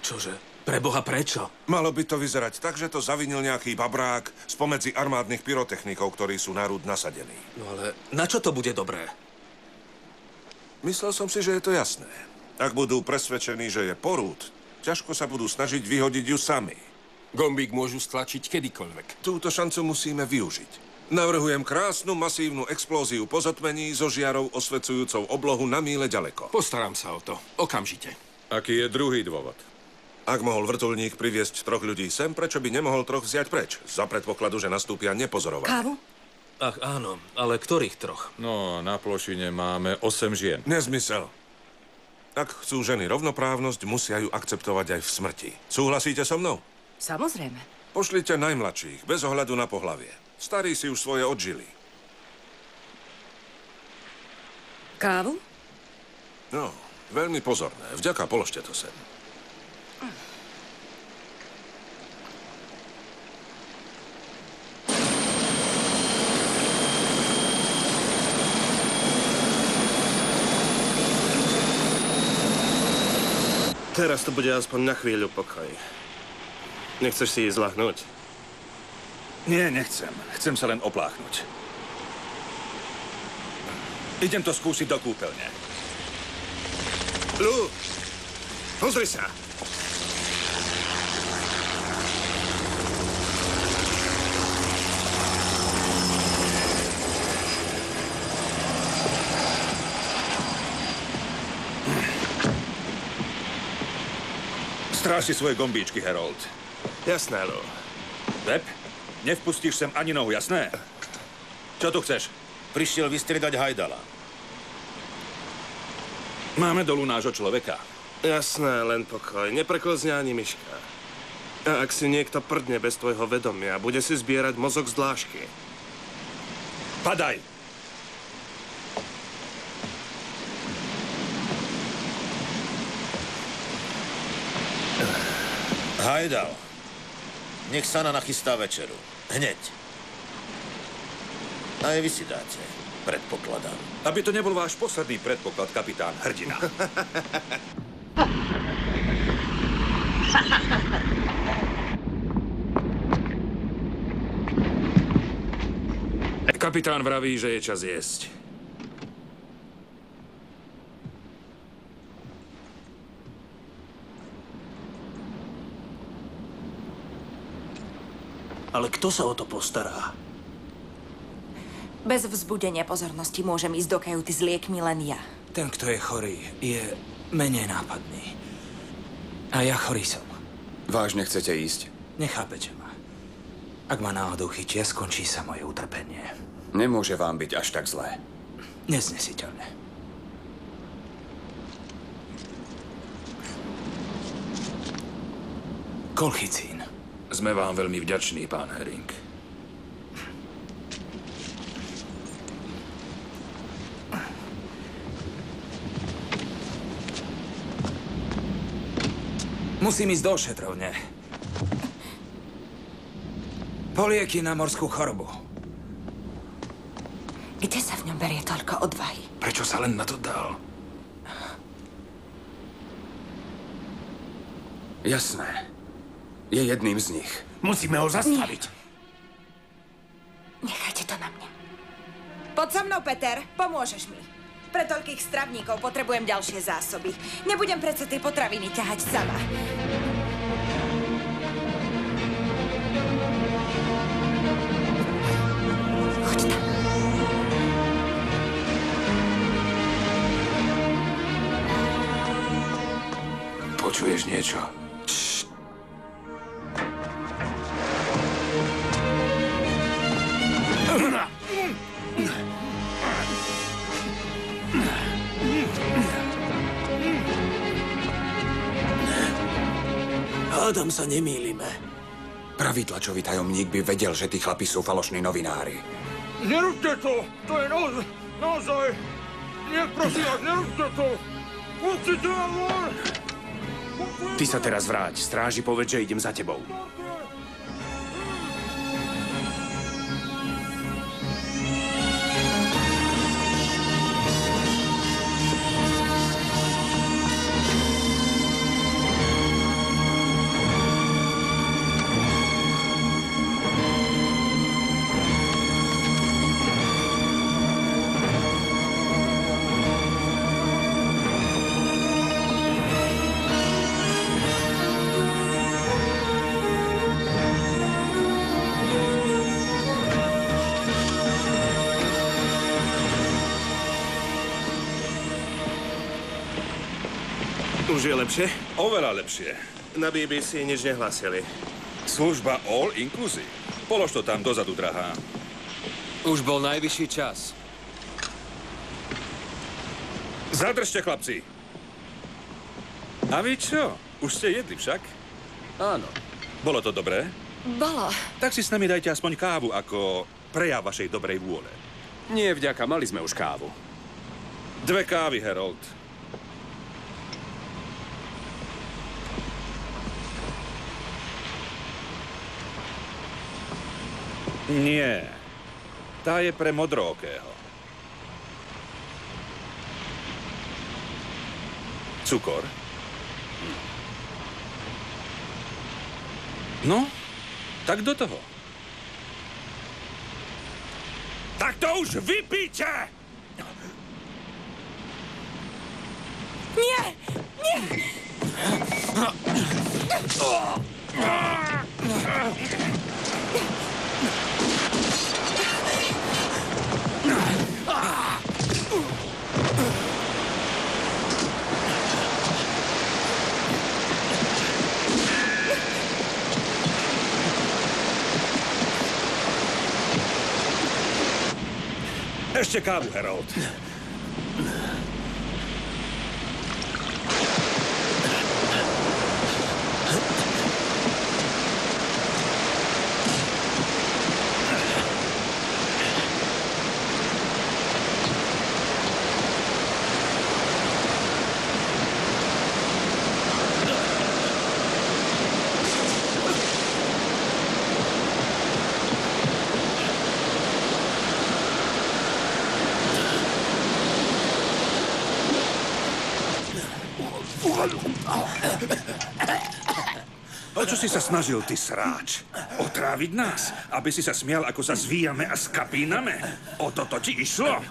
Čože? Preboha, prečo? Malo by to vyzerať tak, že to zavinil nejaký babrák spomedzi armádnych pyrotechnikov, ktorí sú na rúd nasadení. No ale na čo to bude dobré? Myslel som si, že je to jasné. Ak budú presvedčení, že je porúd, ťažko sa budú snažiť vyhodiť ju sami. Gombík môžu stlačiť kedykoľvek. Túto šancu musíme využiť. Navrhujem krásnu, masívnu explóziu po zotmení so žiarou osvecujúcou oblohu na míle ďaleko. Postaram sa o to. Okamžite. Aký je druhý dôvod? Ak mohol vrtuľník priviesť 3 ľudí sem, prečo by nemohol 3 vziať preč? Za predpokladu, že nastúpia nepozorovane. Kávu? Ach áno, ale ktorých 3? No, na plošine máme 8 žien. Nezmysel. Ak chcú ženy rovnoprávnosť, musia ju akceptovať aj v smrti. Súhlasíte so mnou? Samozrejme. Pošlite najmladších, bez ohľadu na pohlavie. Starí si už svoje odžili. Kávu? No, veľmi pozorné. Vďaka, položte to sem. Teraz to bude aspoň na chvíľu pokoj. Nechceš si ísť ľahnúť? Nie, nechcem. Chcem sa len opláchnuť. Idem to skúsiť do kúpeľne. Lou, pozri sa. Stráž si svoje gombíčky, Harold. Jasné, Lou. Webb, nevpustíš sem ani nohu, jasné? Čo tu chceš? Prišiel vystriedať Hajdala. Máme dolu nášho človeka. Jasné, len pokoj. Nepreklzne ani myška. A ak si niekto prdne bez tvojho vedomia, bude si zbierať mozog z dlášky. Padaj! Hajdal. Nech sa nachystá večeru. Hneď. Aj vy si dáte. Predpokladám. Aby to nebol váš posledný predpoklad, kapitán Hrdina. Kapitán vraví, že je čas jesť. Ale kto sa o to postará? Bez vzbudenia pozornosti môžem ísť do kajuty s liekmi len ja. Ten, kto je chorý, je menej nápadný. A ja chorý som. Vážne chcete ísť? Nechápete ma. Ak ma náhodou chytia, skončí sa moje utrpenie. Nemôže vám byť až tak zlé. Neznesiteľné. Kolchicín. Sme vám veľmi vďační, pán Herring. Musím ísť do ošetrovne. Polieky na morskú chorobu. Kde sa v ňom berie toľko odvahy? Prečo sa len na to dal? Jasné. Je jedným z nich. Musíme ho zastaviť. Nechajte to na mňa. Poď so mnou, Peter. Pomôžeš mi. Pre toľkých stravníkov potrebujem ďalšie zásoby. Nebudem predsa tie potraviny ťahať sama. Choď tam. Počuješ niečo? Hádam sa nemýlime. Pravý tlačový tajomník by vedel, že tí chlapi sú falošní novinári. Nerobte to! To je naozaj... Nie, prosím vás, nerobte to! Pustite ma von! Ty sa teraz vráť. Stráži povedz, že idem za tebou. Už je lepšie? Oveľa lepšie. Na BBC nič nehlásili. Služba All Inclusive. Polož to tam dozadu, drahá. Už bol najvyšší čas. Zadržte, chlapci. A vy čo? Už ste jedli však? Áno. Bolo to dobré? Bolo. Tak si s nami dajte aspoň kávu ako prejav vašej dobrej vôle. Nie vďaka, mali sme už kávu. 2 kávy, Harold. Nie. Tá je pre modrookého. Cukor? No, tak do toho. Tak to už vypíte! Nie! Nie! Ešte kávu, Harold. O čo si sa snažil, ty sráč? Otráviť nás? Aby si sa smial, ako sa zvíjame a skapíname? O toto ti išlo?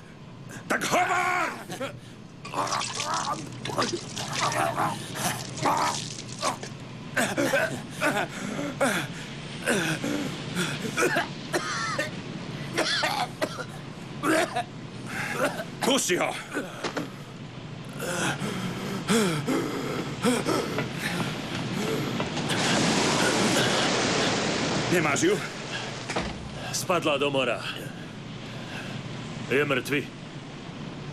Tak hovor! Pusti ho! Nemáš ju? Spadla do mora. Je mŕtvy.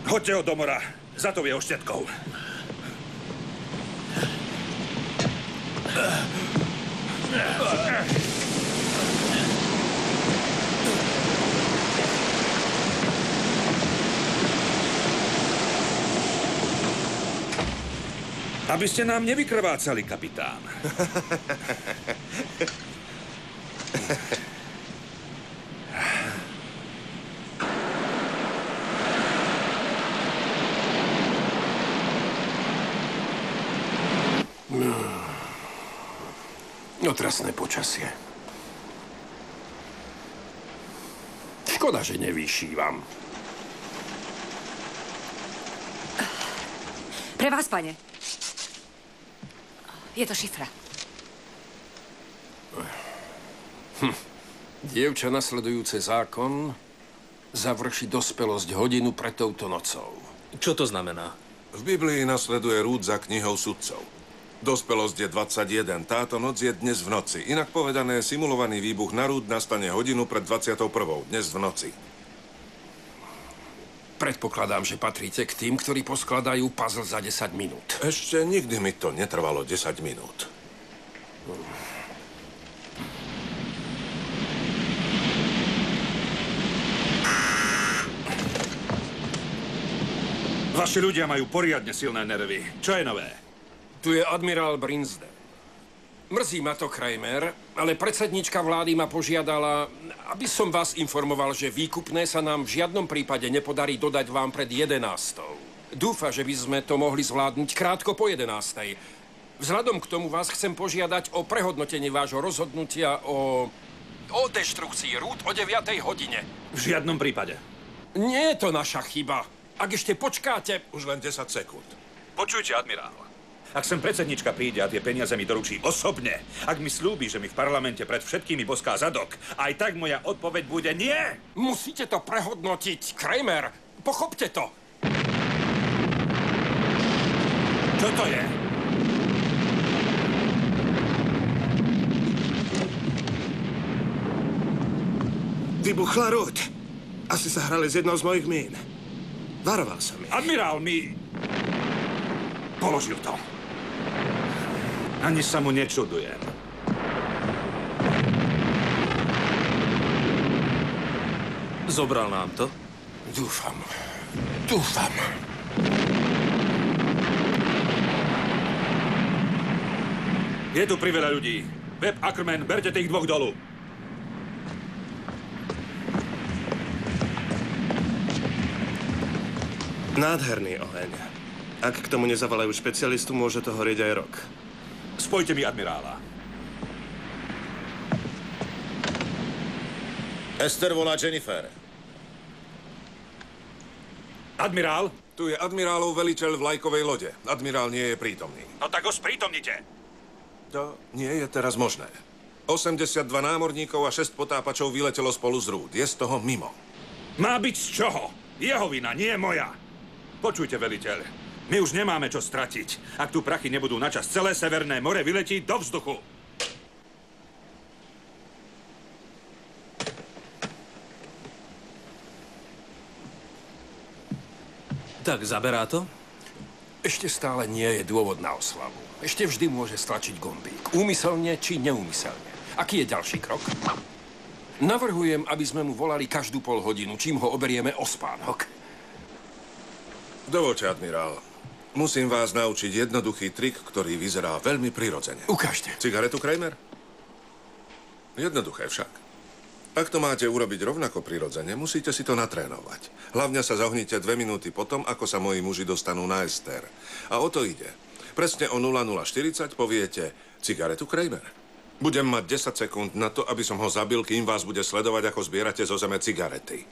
Hoďte ho do mora. Za to je oštetkou. Aby ste nám nevykrvácali, kapitán. Otrasné počasie. Škoda, že nevyšívam. Pre vás, pane. Je to šifra. Dievča nasledujúce zákon završí dospelosť hodinu pred touto nocou. Čo to znamená? V Biblii nasleduje Rút za knihou sudcov. Dospelosť je 21. Táto noc je dnes v noci. Inak povedané, simulovaný výbuch na Rút nastane hodinu pred 21. Dnes v noci. Predpokladám, že patríte k tým, ktorí poskladajú puzzle za 10 minút. Ešte nikdy mi to netrvalo 10 minút. Vaši ľudia majú poriadne silné nervy. Čo je nové? Tu je admirál Brinsden. Mrzí ma to, Kramer, ale predsednička vlády ma požiadala, aby som vás informoval, že výkupné sa nám v žiadnom prípade nepodarí dodať vám pred 11. Dúfa, že by sme to mohli zvládnuť krátko po 11. Vzhľadom k tomu vás chcem požiadať o prehodnotenie vášho rozhodnutia o deštrukcii Rút o 9. hodine. V žiadnom prípade. Nie je to naša chyba. Ak ešte počkáte... Už len 10 sekúnd. Počujte, admirál. Ak sem predsednička príde a tie peniaze mi doručí osobne, ak mi slúbi, že mi v parlamente pred všetkými boská zadok, aj tak moja odpoveď bude nie. Musíte to prehodnotiť, Kramer. Pochopte to. Čo to je? Vybuchla Rút. Asi sa hrali s jednou z mojich mín. Varoval som ich. Admirál mi položil to. Ani sa mu nečudujem. Zobral nám to? Dúfam. Je tu priveľa ľudí. Webb, Ackerman, berte tých dvoch dolu. Nádherný oheň. Ak k tomu nezavolajú špecialistu, môže to horieť aj rok. Spojte mi admirála. Esther volá Jennifer. Admirál? Tu je admirálov veliteľ vlajkovej lode. Admirál nie je prítomný. No tak ho sprítomnite. To nie je teraz možné. 82 námorníkov a 6 potápačov vyletelo spolu z rúd. Je z toho mimo. Má byť z čoho? Jeho vina, nie moja. Počujte, veliteľ, my už nemáme čo stratiť. Ak tu prachy nebudú načas, celé Severné more vyletí do vzduchu. Tak zaberá to? Ešte stále nie je dôvod na oslavu. Ešte vždy môže stlačiť gombík. Úmyselne či neúmyselne. Aký je ďalší krok? Navrhujem, aby sme mu volali každú pol hodinu, čím ho oberieme o spánok. Dovoľte, admirál. Musím vás naučiť jednoduchý trik, ktorý vyzerá veľmi prirodzene. Ukážte. Cigaretu, Kramer? Jednoduché však. Ak to máte urobiť rovnako prirodzene, musíte si to natrénovať. Hlavne sa zohnite 2 minúty potom, ako sa moji muži dostanú na Ester. A o to ide. Presne o 00:40 poviete cigaretu, Kramer. Budem mať 10 sekúnd na to, aby som ho zabil, kým vás bude sledovať, ako zbierate zo zeme cigarety.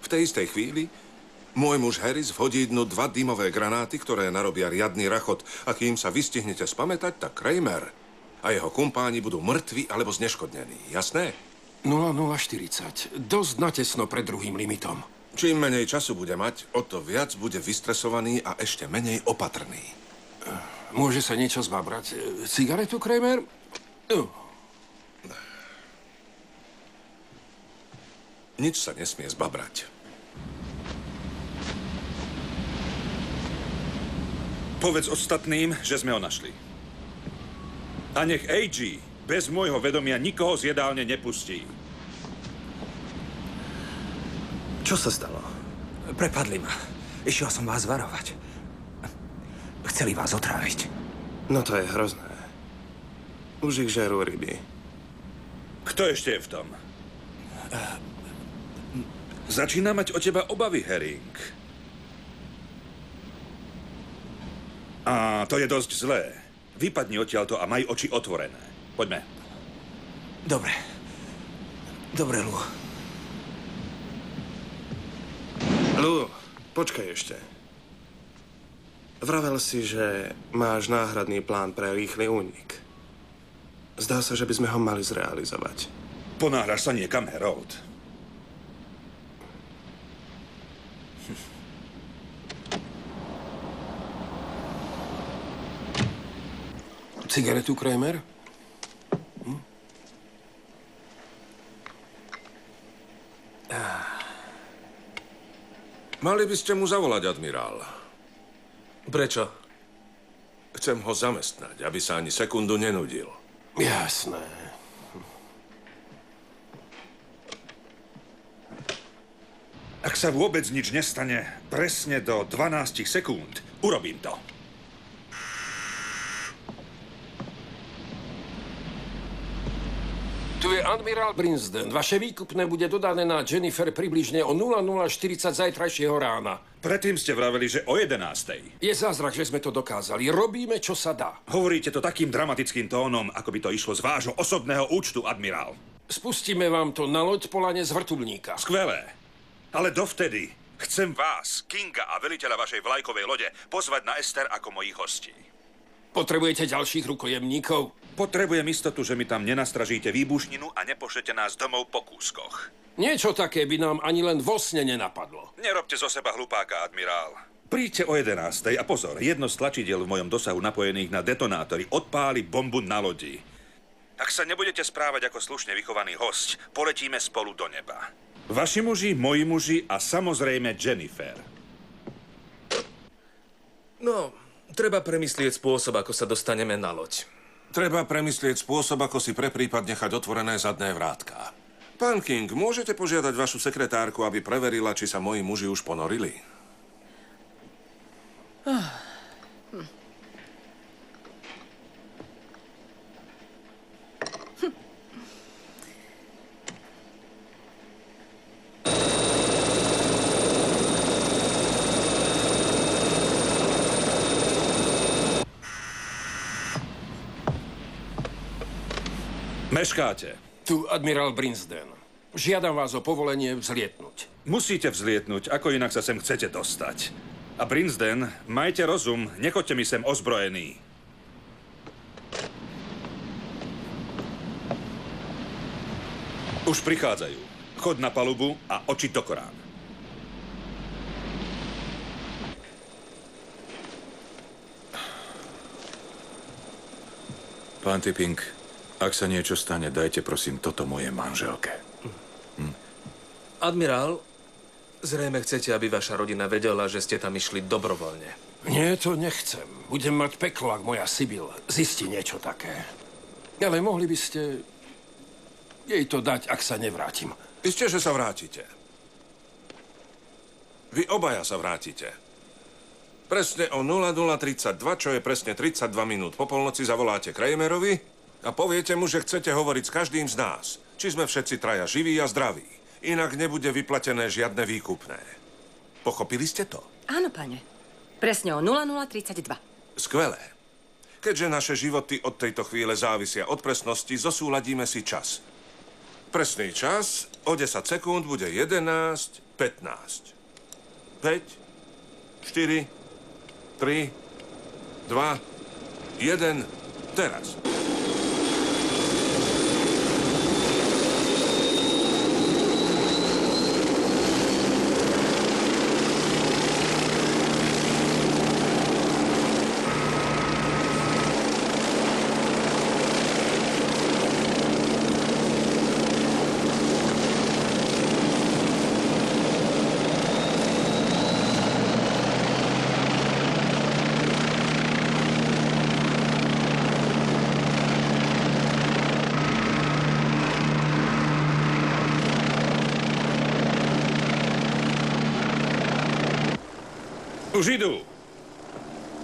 V tej istej chvíli môj muž Harris vhodí dnu 2 dymové granáty, ktoré narobia riadny rachot. A kým sa vystihnete spamätať, tak Kramer a jeho kumpáni budú mŕtvi alebo zneškodnení. Jasné? 00:40. Dosť natesno pred druhým limitom. Čím menej času bude mať, o to viac bude vystresovaný a ešte menej opatrný. Môže sa niečo zbabrať. Cigaretu, Kramer? Nič sa nesmie zbabrať. Povedz ostatným, že sme ho našli. A nech AG bez môjho vedomia nikoho z jedálne nepustí. Čo sa stalo? Prepadli ma. Išiel som vás varovať. Chceli vás otráviť. No to je hrozné. Už ich žerú ryby. Kto ešte je v tom? Začína mať o teba obavy, Herring. A to je dosť zlé. Vypadni odtiaľto a maj oči otvorené. Poďme. Dobre. Dobre, Lou. Lou, počkaj ešte. Vravel si, že máš náhradný plán pre rýchly únik. Zdá sa, že by sme ho mali zrealizovať. Ponáhľaš sa niekam, Harold. Cigaretu, Kramer? Mali by ste mu zavolať, admirál. Prečo? Chcem ho zamestnať, aby sa ani sekundu nenudil. Jasné. Ak sa vôbec nič nestane, presne do 12 sekúnd, urobím to. Tu je admirál Brinsden. Vaše výkupné bude dodané na Jennifer približne o 00:40 zajtrajšieho rána. Predtým ste vraveli, že o 11:00. Je zázrak, že sme to dokázali. Robíme, čo sa dá. Hovoríte to takým dramatickým tónom, ako by to išlo z vášho osobného účtu, admirál. Spustíme vám to na loď po lane z vrtuľníka. Skvelé. Ale dovtedy chcem vás, Kinga a veliteľa vašej vlajkovej lode, pozvať na Ester ako mojich hostí. Potrebujete ďalších rukojemníkov? Potrebujem istotu, že mi tam nenastražíte výbušninu a nepošlete nás domov po kúskoch. Niečo také by nám ani len vo sne nenapadlo. Nerobte zo seba hlupáka, admirál. Príďte o 11:00 a pozor, jedno z tlačidiel v mojom dosahu napojených na detonátory odpáli bombu na lodi. Ak sa nebudete správať ako slušne vychovaný hosť, poletíme spolu do neba. Vaši muži, moji muži a samozrejme Jennifer. No, treba premyslieť spôsob, ako sa dostaneme na loď. Treba premyslieť spôsob, ako si pre prípad nechať otvorené zadné vrátka. Pán King, môžete požiadať vašu sekretárku, aby preverila, či sa moji muži už ponorili? Meškáte. Tu admirál Brinsden. Žiadam vás o povolenie vzlietnúť. Musíte vzlietnúť, ako inak sa sem chcete dostať. A Brinsden, majte rozum, nechoďte mi sem ozbrojení. Už prichádzajú. Chod na palubu a oči do Korán. Pán Tipping, ak sa niečo stane, dajte prosím toto mojej manželke. Admirál, zrejme chcete, aby vaša rodina vedela, že ste tam išli dobrovoľne. Nie, to nechcem. Budem mať peklo, ak moja Sibyl zistí niečo také. Ale mohli by ste jej to dať, ak sa nevrátim. Isté, že sa vrátite. Vy obaja sa vrátite. Presne o 00:32, čo je presne 32 minút po polnoci, zavoláte Kramerovi a poviete mu, že chcete hovoriť s každým z nás. Či sme všetci traja živí a zdraví. Inak nebude vyplatené žiadne výkupné. Pochopili ste to? Áno, pane. Presne o 00:32. Skvelé. Keďže naše životy od tejto chvíle závisia od presnosti, zosúladíme si čas. Presný čas o 10 sekúnd bude 11:15. 5, 4, 3, 2, 1, teraz. Už idú.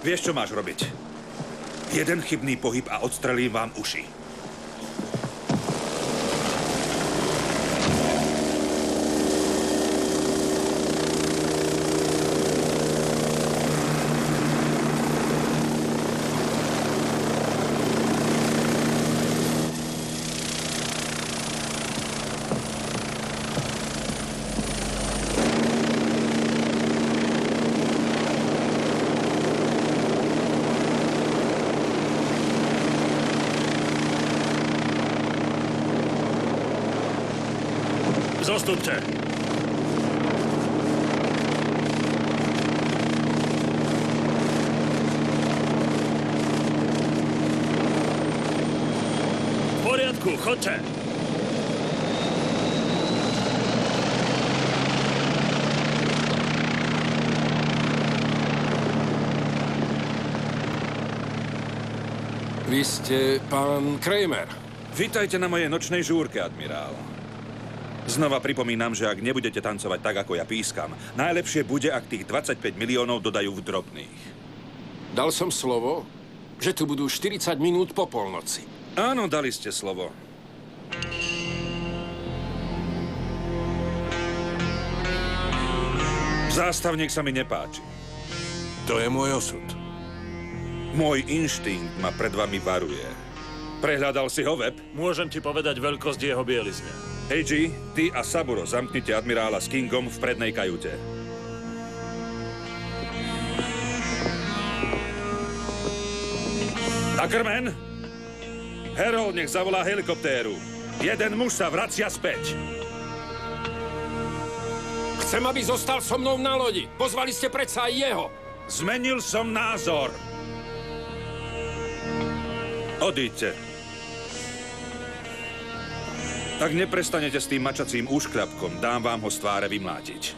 Vieš, čo máš robiť? Jeden chybný pohyb a odstrelím vám uši. Zostupte. V poriadku, chodte. Vy ste pán Kramer. Vítajte na mojej nočnej žúrke, admirál. Znova pripomínam, že ak nebudete tancovať tak, ako ja pískam, najlepšie bude, ak tých 25 miliónov dodajú v drobných. Dal som slovo, že tu budú 40 minút po polnoci. Áno, dali ste slovo. Zástavník sa mi nepáči. To je môj osud. Môj inštinkt ma pred vami varuje. Prehľadal si ho, Webb? Môžem ti povedať veľkosť jeho bielizne. Heiji, ty a Saburo zamknite admirála s Kingom v prednej kajute. Ackerman! Harold nech zavolá helikoptéru. Jeden muž sa vracia späť. Chcem, aby zostal so mnou na lodi. Pozvali ste predsa aj jeho. Zmenil som názor. Odíďte. Ak neprestanete s tým mačacím úškľapkom, dám vám ho z tváre vymlátiť.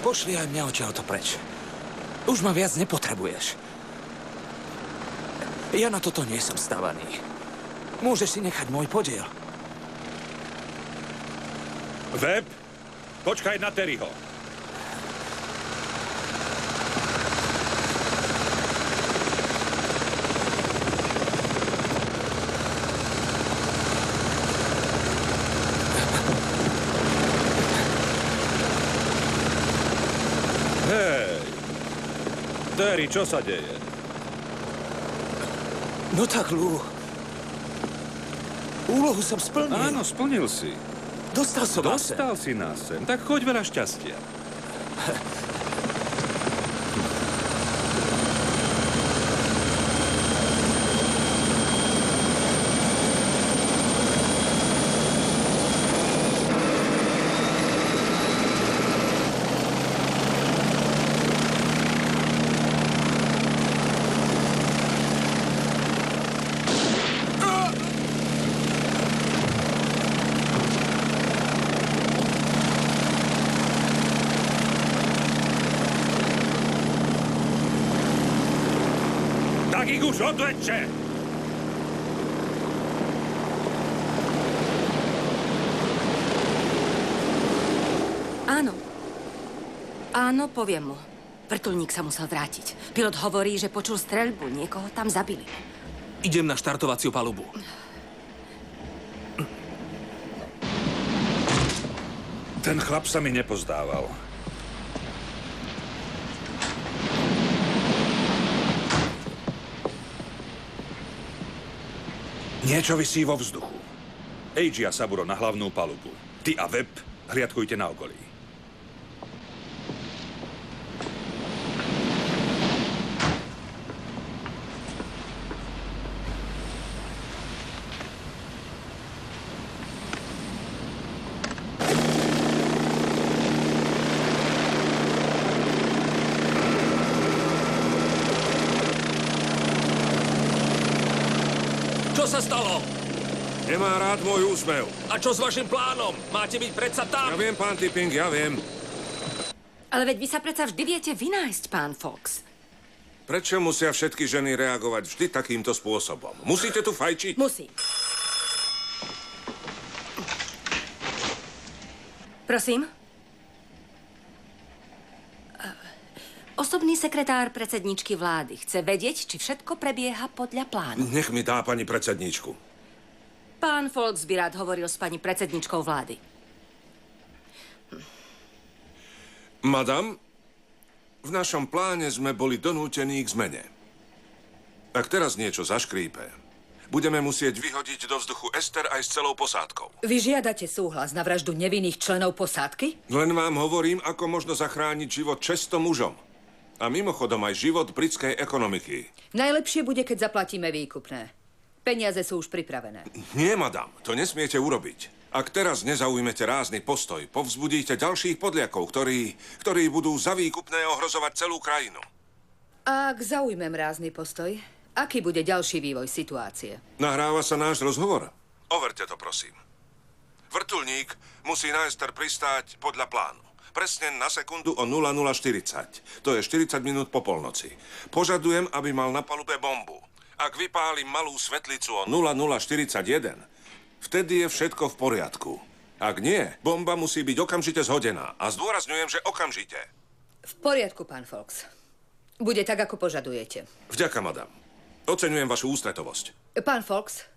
Pošli aj mňa odtiaľto preč. Už ma viac nepotrebuješ. Ja na toto nie som stavaný. Môžeš si nechať môj podiel. Webb, počkaj na Terryho. Hej, Terry, čo sa deje? No tak, Lou. Úlohu som splnil. Áno, splnil si. Dostal som nás sem. Dostal si nás sem. Tak choď, veľa šťastia. Tak ich už odvedče! Áno. Áno, poviem mu. Vrtuľník sa musel vrátiť. Pilot hovorí, že počul streľbu. Niekoho tam zabili. Idem na štartovaciu palubu. Ten chlap sa mi nepozdával. Niečo visí vo vzduchu. Eiji a Saburo na hlavnú palubu. Ty a Webb hliadkujte na okolí. Čo sa stalo? Nemá rád môj úsmev. A čo s vašim plánom? Máte byť predsa tam? Ja viem, pán Tipping, ja viem. Ale veď vy sa predsa vždy viete vynájsť, pán Fox. Prečo musia všetky ženy reagovať vždy takýmto spôsobom? Musíte tu fajčiť? Musím. Prosím? Osobný sekretár predsedničky vlády chce vedieť, či všetko prebieha podľa plánu. Nech mi dá pani predsedničku. Pán Fox by rád hovoril s pani predsedničkou vlády. Madam, v našom pláne sme boli donútení k zmene. Ak teraz niečo zaškrípe, budeme musieť vyhodiť do vzduchu Ester aj s celou posádkou. Vy žiadate súhlas na vraždu nevinných členov posádky? Len vám hovorím, ako možno zachrániť život 600 mužom. A mimochodom aj život britskej ekonomiky. Najlepšie bude, keď zaplatíme výkupné. Peniaze sú už pripravené. Nie, madam, to nesmiete urobiť. Ak teraz nezaujmete rázny postoj, povzbudíte ďalších podliakov, ktorí budú za výkupné ohrozovať celú krajinu. Ak zaujmem rázny postoj, aký bude ďalší vývoj situácie? Nahráva sa náš rozhovor? Overte to, prosím. Vrtuľník musí na Ester pristáť podľa plánu. Presne na sekundu o 00:40. To je 40 minút po polnoci. Požadujem, aby mal na palube bombu. Ak vypálim malú svetlicu o 00:41, vtedy je všetko v poriadku. Ak nie, bomba musí byť okamžite zhodená. A zdôrazňujem, že okamžite. V poriadku, pán Fox. Bude tak, ako požadujete. Vďaka, madam. Oceňujem vašu ústretovosť. Pán Fox,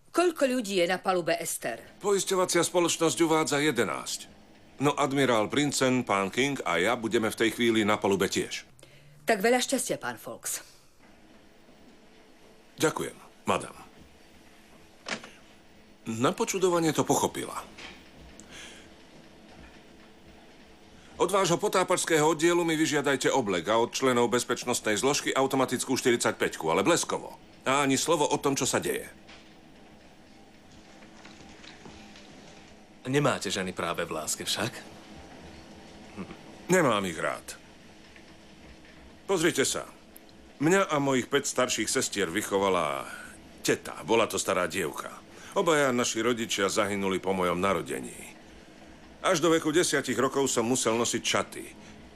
koľko ľudí je na palube Ester? Poisťovacia spoločnosť uvádza 11. No admirál Prinsen, pán King a ja budeme v tej chvíli na palube tiež. Tak veľa šťastia, pán Fox. Ďakujem, madam. Na počudovanie to pochopila. Od vášho potápačského oddielu mi vyžiadajte oblek a od členov bezpečnostnej zložky automatickú 45-ku, ale bleskovo. A ani slovo o tom, čo sa deje. Nemáte ženy práve v láske však? Nemám ich rád. Pozrite sa. Mňa a mojich 5 starších sestier vychovala teta. Bola to stará dievka. Obaja naši rodičia zahynuli po mojom narodení. Až do veku 10 rokov som musel nosiť šaty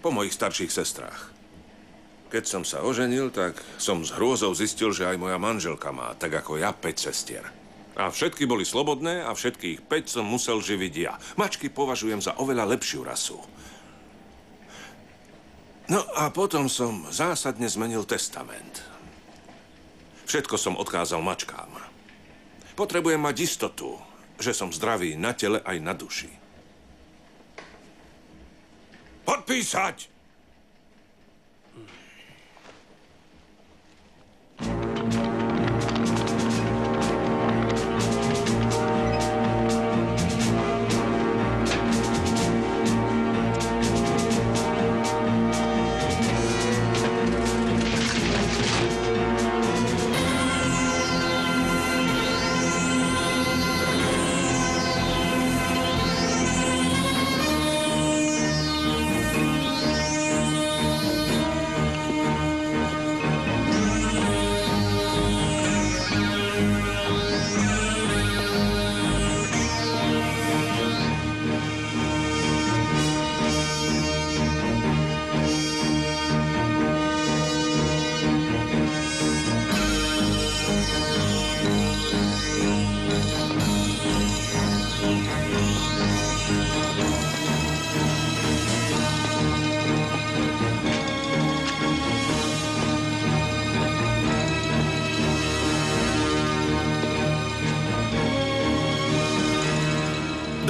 po mojich starších sestrách. Keď som sa oženil, tak som s hrôzou zistil, že aj moja manželka má, tak ako ja, 5 sestier. A všetky boli slobodné a všetkých 5 som musel živiť ja. Mačky považujem za oveľa lepšiu rasu. No a potom som zásadne zmenil testament. Všetko som odkázal mačkám. Potrebujem mať istotu, že som zdravý na tele aj na duši. Podpísať!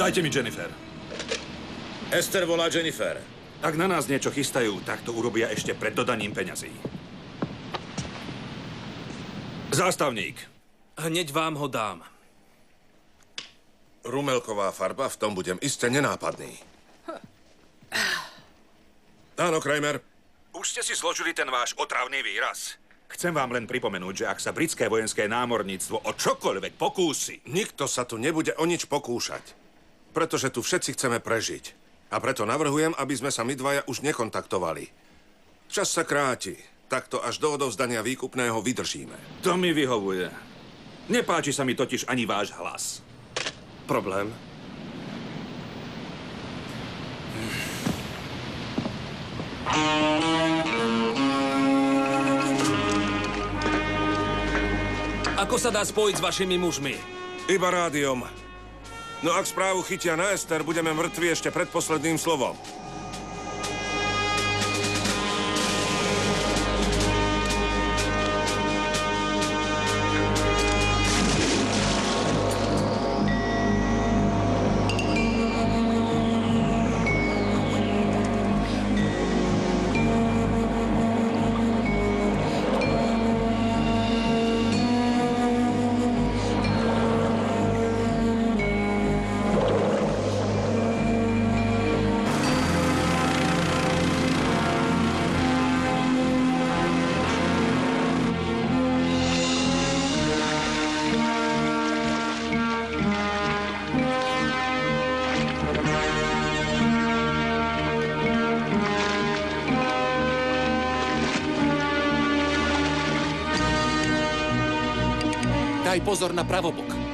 Dajte mi Jennifer. Ester volá Jennifer. Ak na nás niečo chystajú, tak to urobia ešte pred dodaním peňazí. Zástavník. Hneď vám ho dám. Rumelková farba, v tom budem iste nenápadný. Áno, Kramer. Už ste si zložili ten váš otravný výraz. Chcem vám len pripomenúť, že ak sa britské vojenské námorníctvo o čokoľvek pokúsi... Nikto sa tu nebude o nič pokúšať. Pretože tu všetci chceme prežiť. A preto navrhujem, aby sme sa my dvaja už nekontaktovali. Čas sa kráti. Takto až do odovzdania výkupného vydržíme. To mi vyhovuje. Nepáči sa mi totiž ani váš hlas. Problém? Ako sa dá spojiť s vašimi mužmi? Iba rádiom. No ak správu chytia na Ester, budeme mŕtvi ešte pred posledným slovom. Daj pozor na pravobok.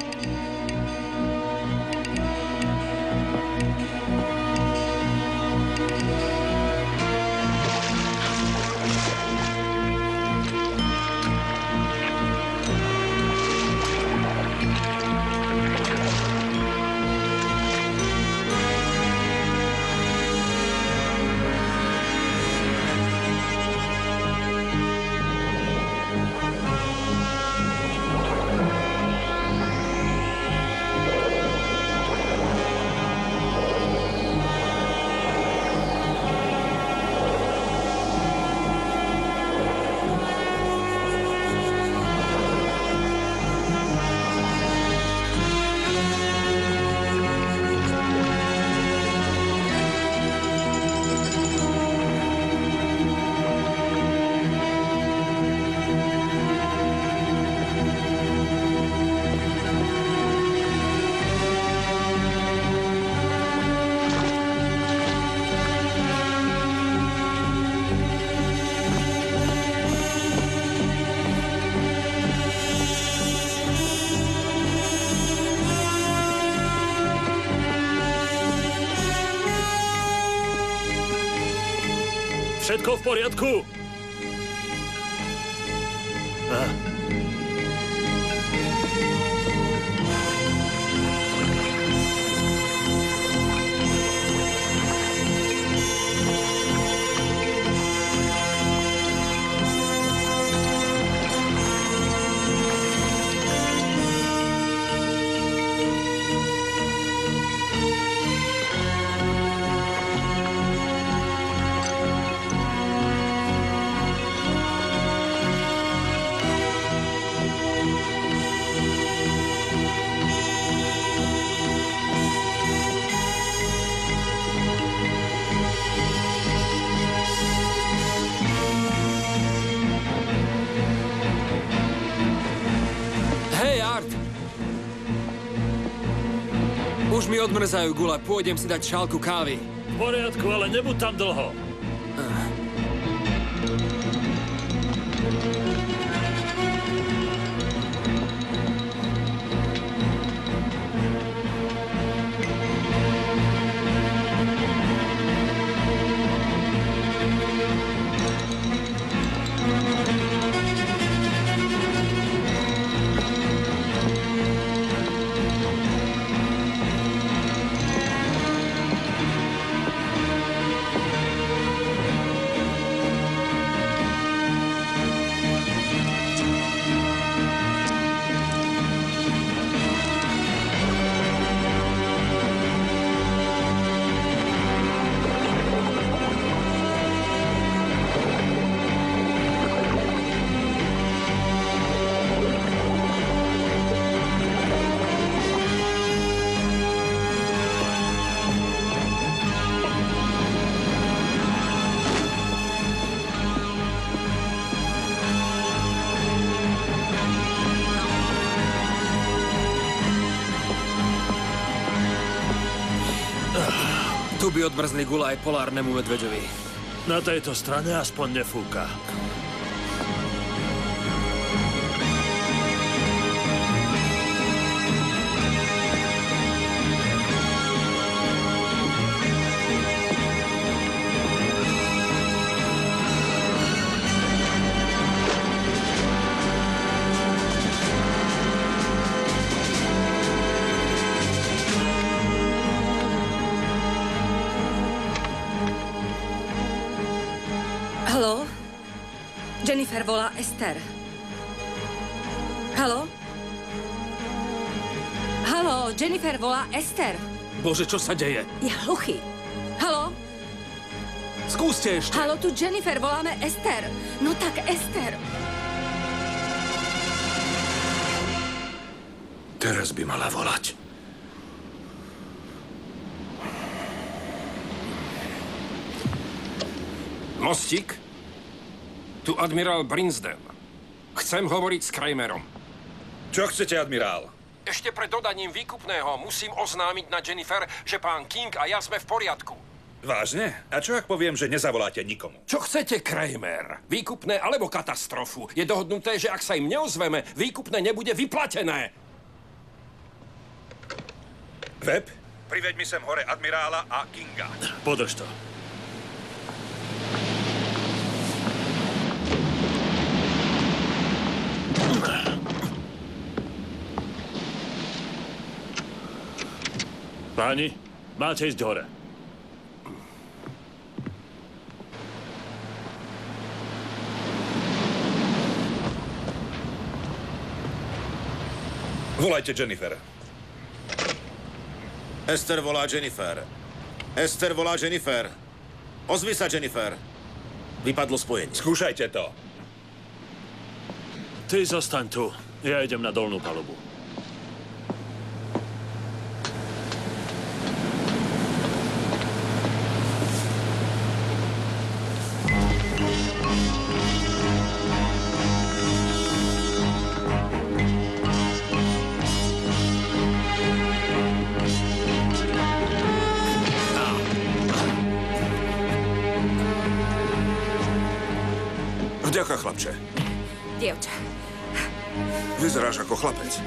Všetko v poriadku? Už mi odmrzajú gule, pôjdem si dať šálku kávy. V poriadku, ale nebuď tam dlho. Tu by odmrzli gule aj polárnemu medveďovi. Na tejto strane aspoň nefúka. Haló? Jennifer volá Ester. Haló? Haló, Jennifer volá Ester. Bože, čo sa deje? Je hluchý. Haló? Skúste ešte. Haló, tu Jennifer, voláme Ester. No tak Ester. Teraz by mala volať. Mostík? Tu admirál Brinsden. Chcem hovoriť s Kramerom. Čo chcete, admirál? Ešte pred dodaním výkupného musím oznámiť na Jennifer, že pán King a ja sme v poriadku. Vážne? A čo ak poviem, že nezavoláte nikomu? Čo chcete, Kramer? Výkupné alebo katastrofu? Je dohodnuté, že ak sa im neozveme, výkupné nebude vyplatené. Web, priveď mi sem hore admirála a Kinga. Podrž to. Páni, máte ísť hore. Volajte Jennifer. Ester volá Jennifer. Ester volá Jennifer. Ozvi sa, Jennifer. Vypadlo spojenie. Skúšajte to. Ty zostaň tu. Ja idem na dolnú palubu. Vďaka, chlapče. Dievča. Vyzeráš ako chlapec.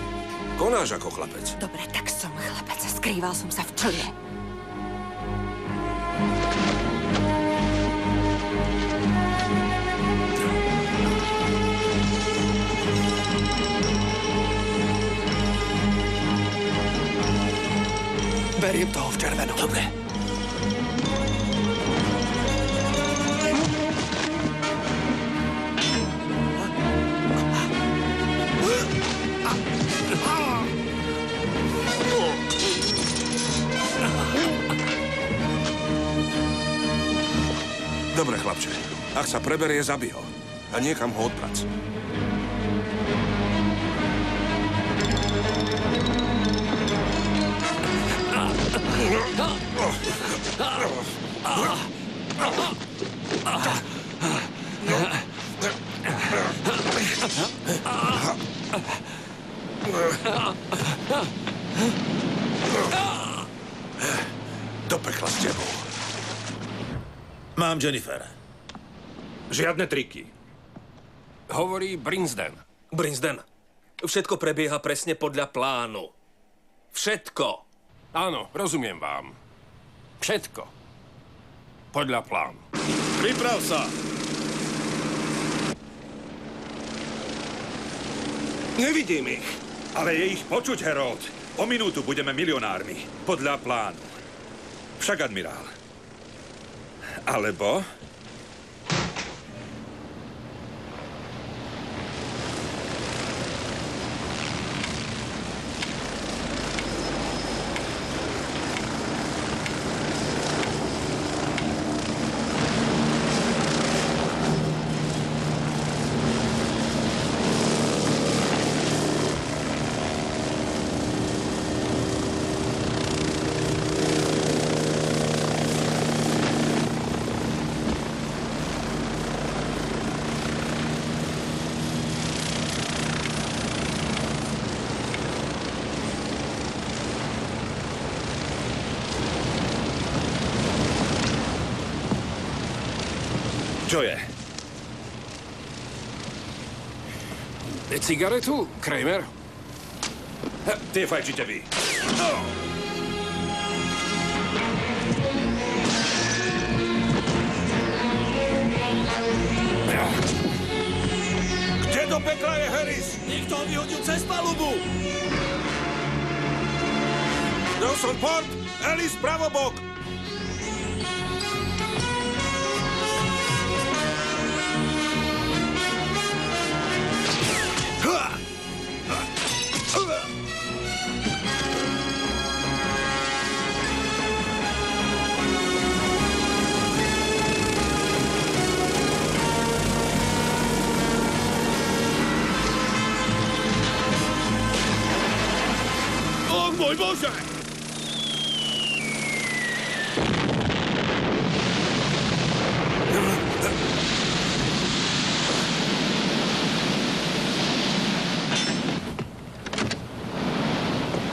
Konáš ako chlapec. Dobre, tak som chlapec. Skrýval som sa v člne. Beriem toho v červenom. Dobre. Dobre, chlapče. Ak sa preberie, zabij ho. A niekam ho odprac. Do pekla s tebou. Mám Jennifer. Žiadne triky. Hovorí Brinsden. Brinsden, všetko prebieha presne podľa plánu. Všetko. Áno, rozumiem vám. Všetko. Podľa plánu. Priprav sa! Nevidím ich, ale je ich počuť, Harold. O minútu budeme milionármi. Podľa plánu. Však, admirál. Alebo... Čo je? Cigaretu, Kramer? Tie fajčíte vy. Kde do pekla je Harris? Niekto ho vyhodil cez palubu. Nelson Port, Ellis pravobok. Môj Bože!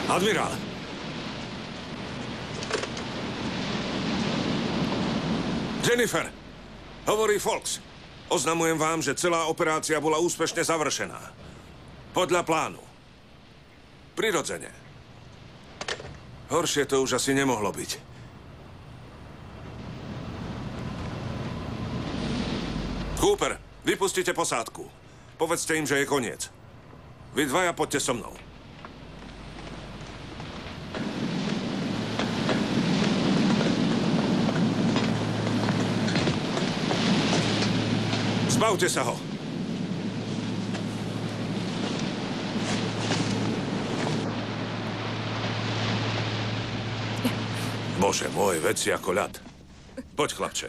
Admirál! Jennifer! Hovorí Folks. Oznamujem vám, že celá operácia bola úspešne završená. Podľa plánu. Prirodzene. Horšie to už asi nemohlo byť. Cooper, vypustite posádku. Povedzte im, že je koniec. Vy dvaja poďte so mnou. Zbavte sa ho. Bože môj, veci ako ľad. Poď, chlapče.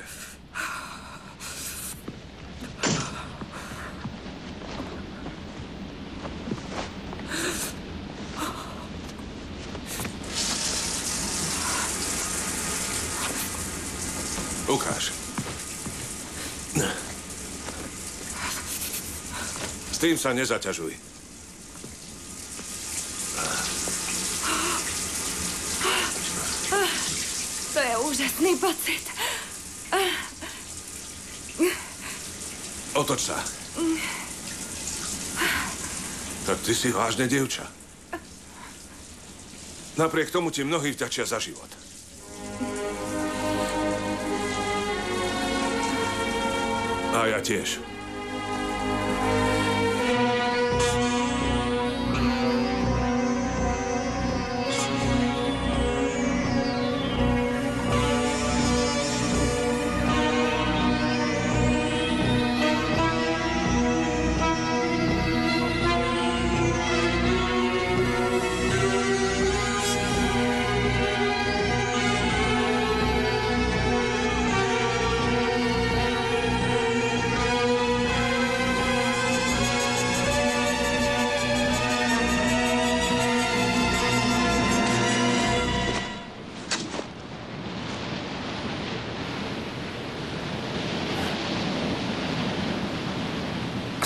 Ukáž. S tým sa nezaťažuj. To je úžasný pocit. Otoč sa. Tak ty si vážne dievča. Napriek tomu ti mnohí vďačia za život. A ja tiež.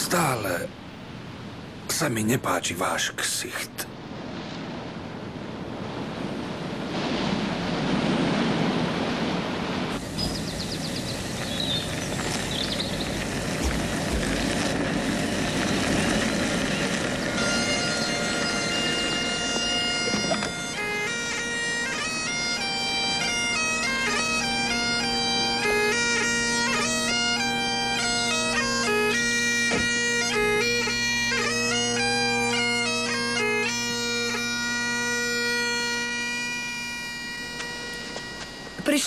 Stále sa mi nepáči váš ksicht.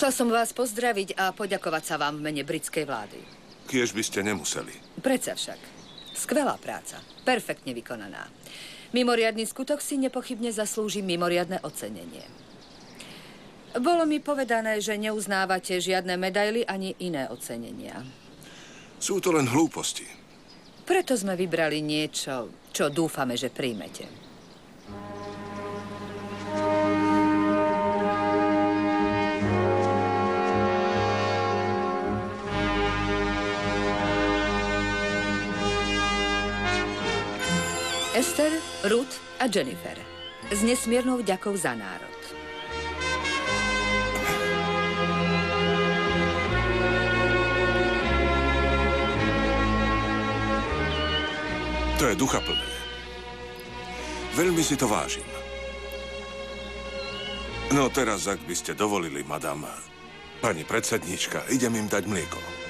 Prišla som vás pozdraviť a poďakovať sa vám v mene britskej vlády. Kiež by ste nemuseli. Predsa však. Skvelá práca. Perfektne vykonaná. Mimoriadny skutok si nepochybne zaslúži mimoriadne ocenenie. Bolo mi povedané, že neuznávate žiadne medaily ani iné ocenenia. Sú to len hlúposti. Preto sme vybrali niečo, čo dúfame, že príjmete. Esther, Ruth a Jennifer. S nesmiernou vďakou za národ. To je duchaplné. Veľmi si to vážim. No teraz, ak by ste dovolili, madam, pani predsedníčka, idem im dať mlieko.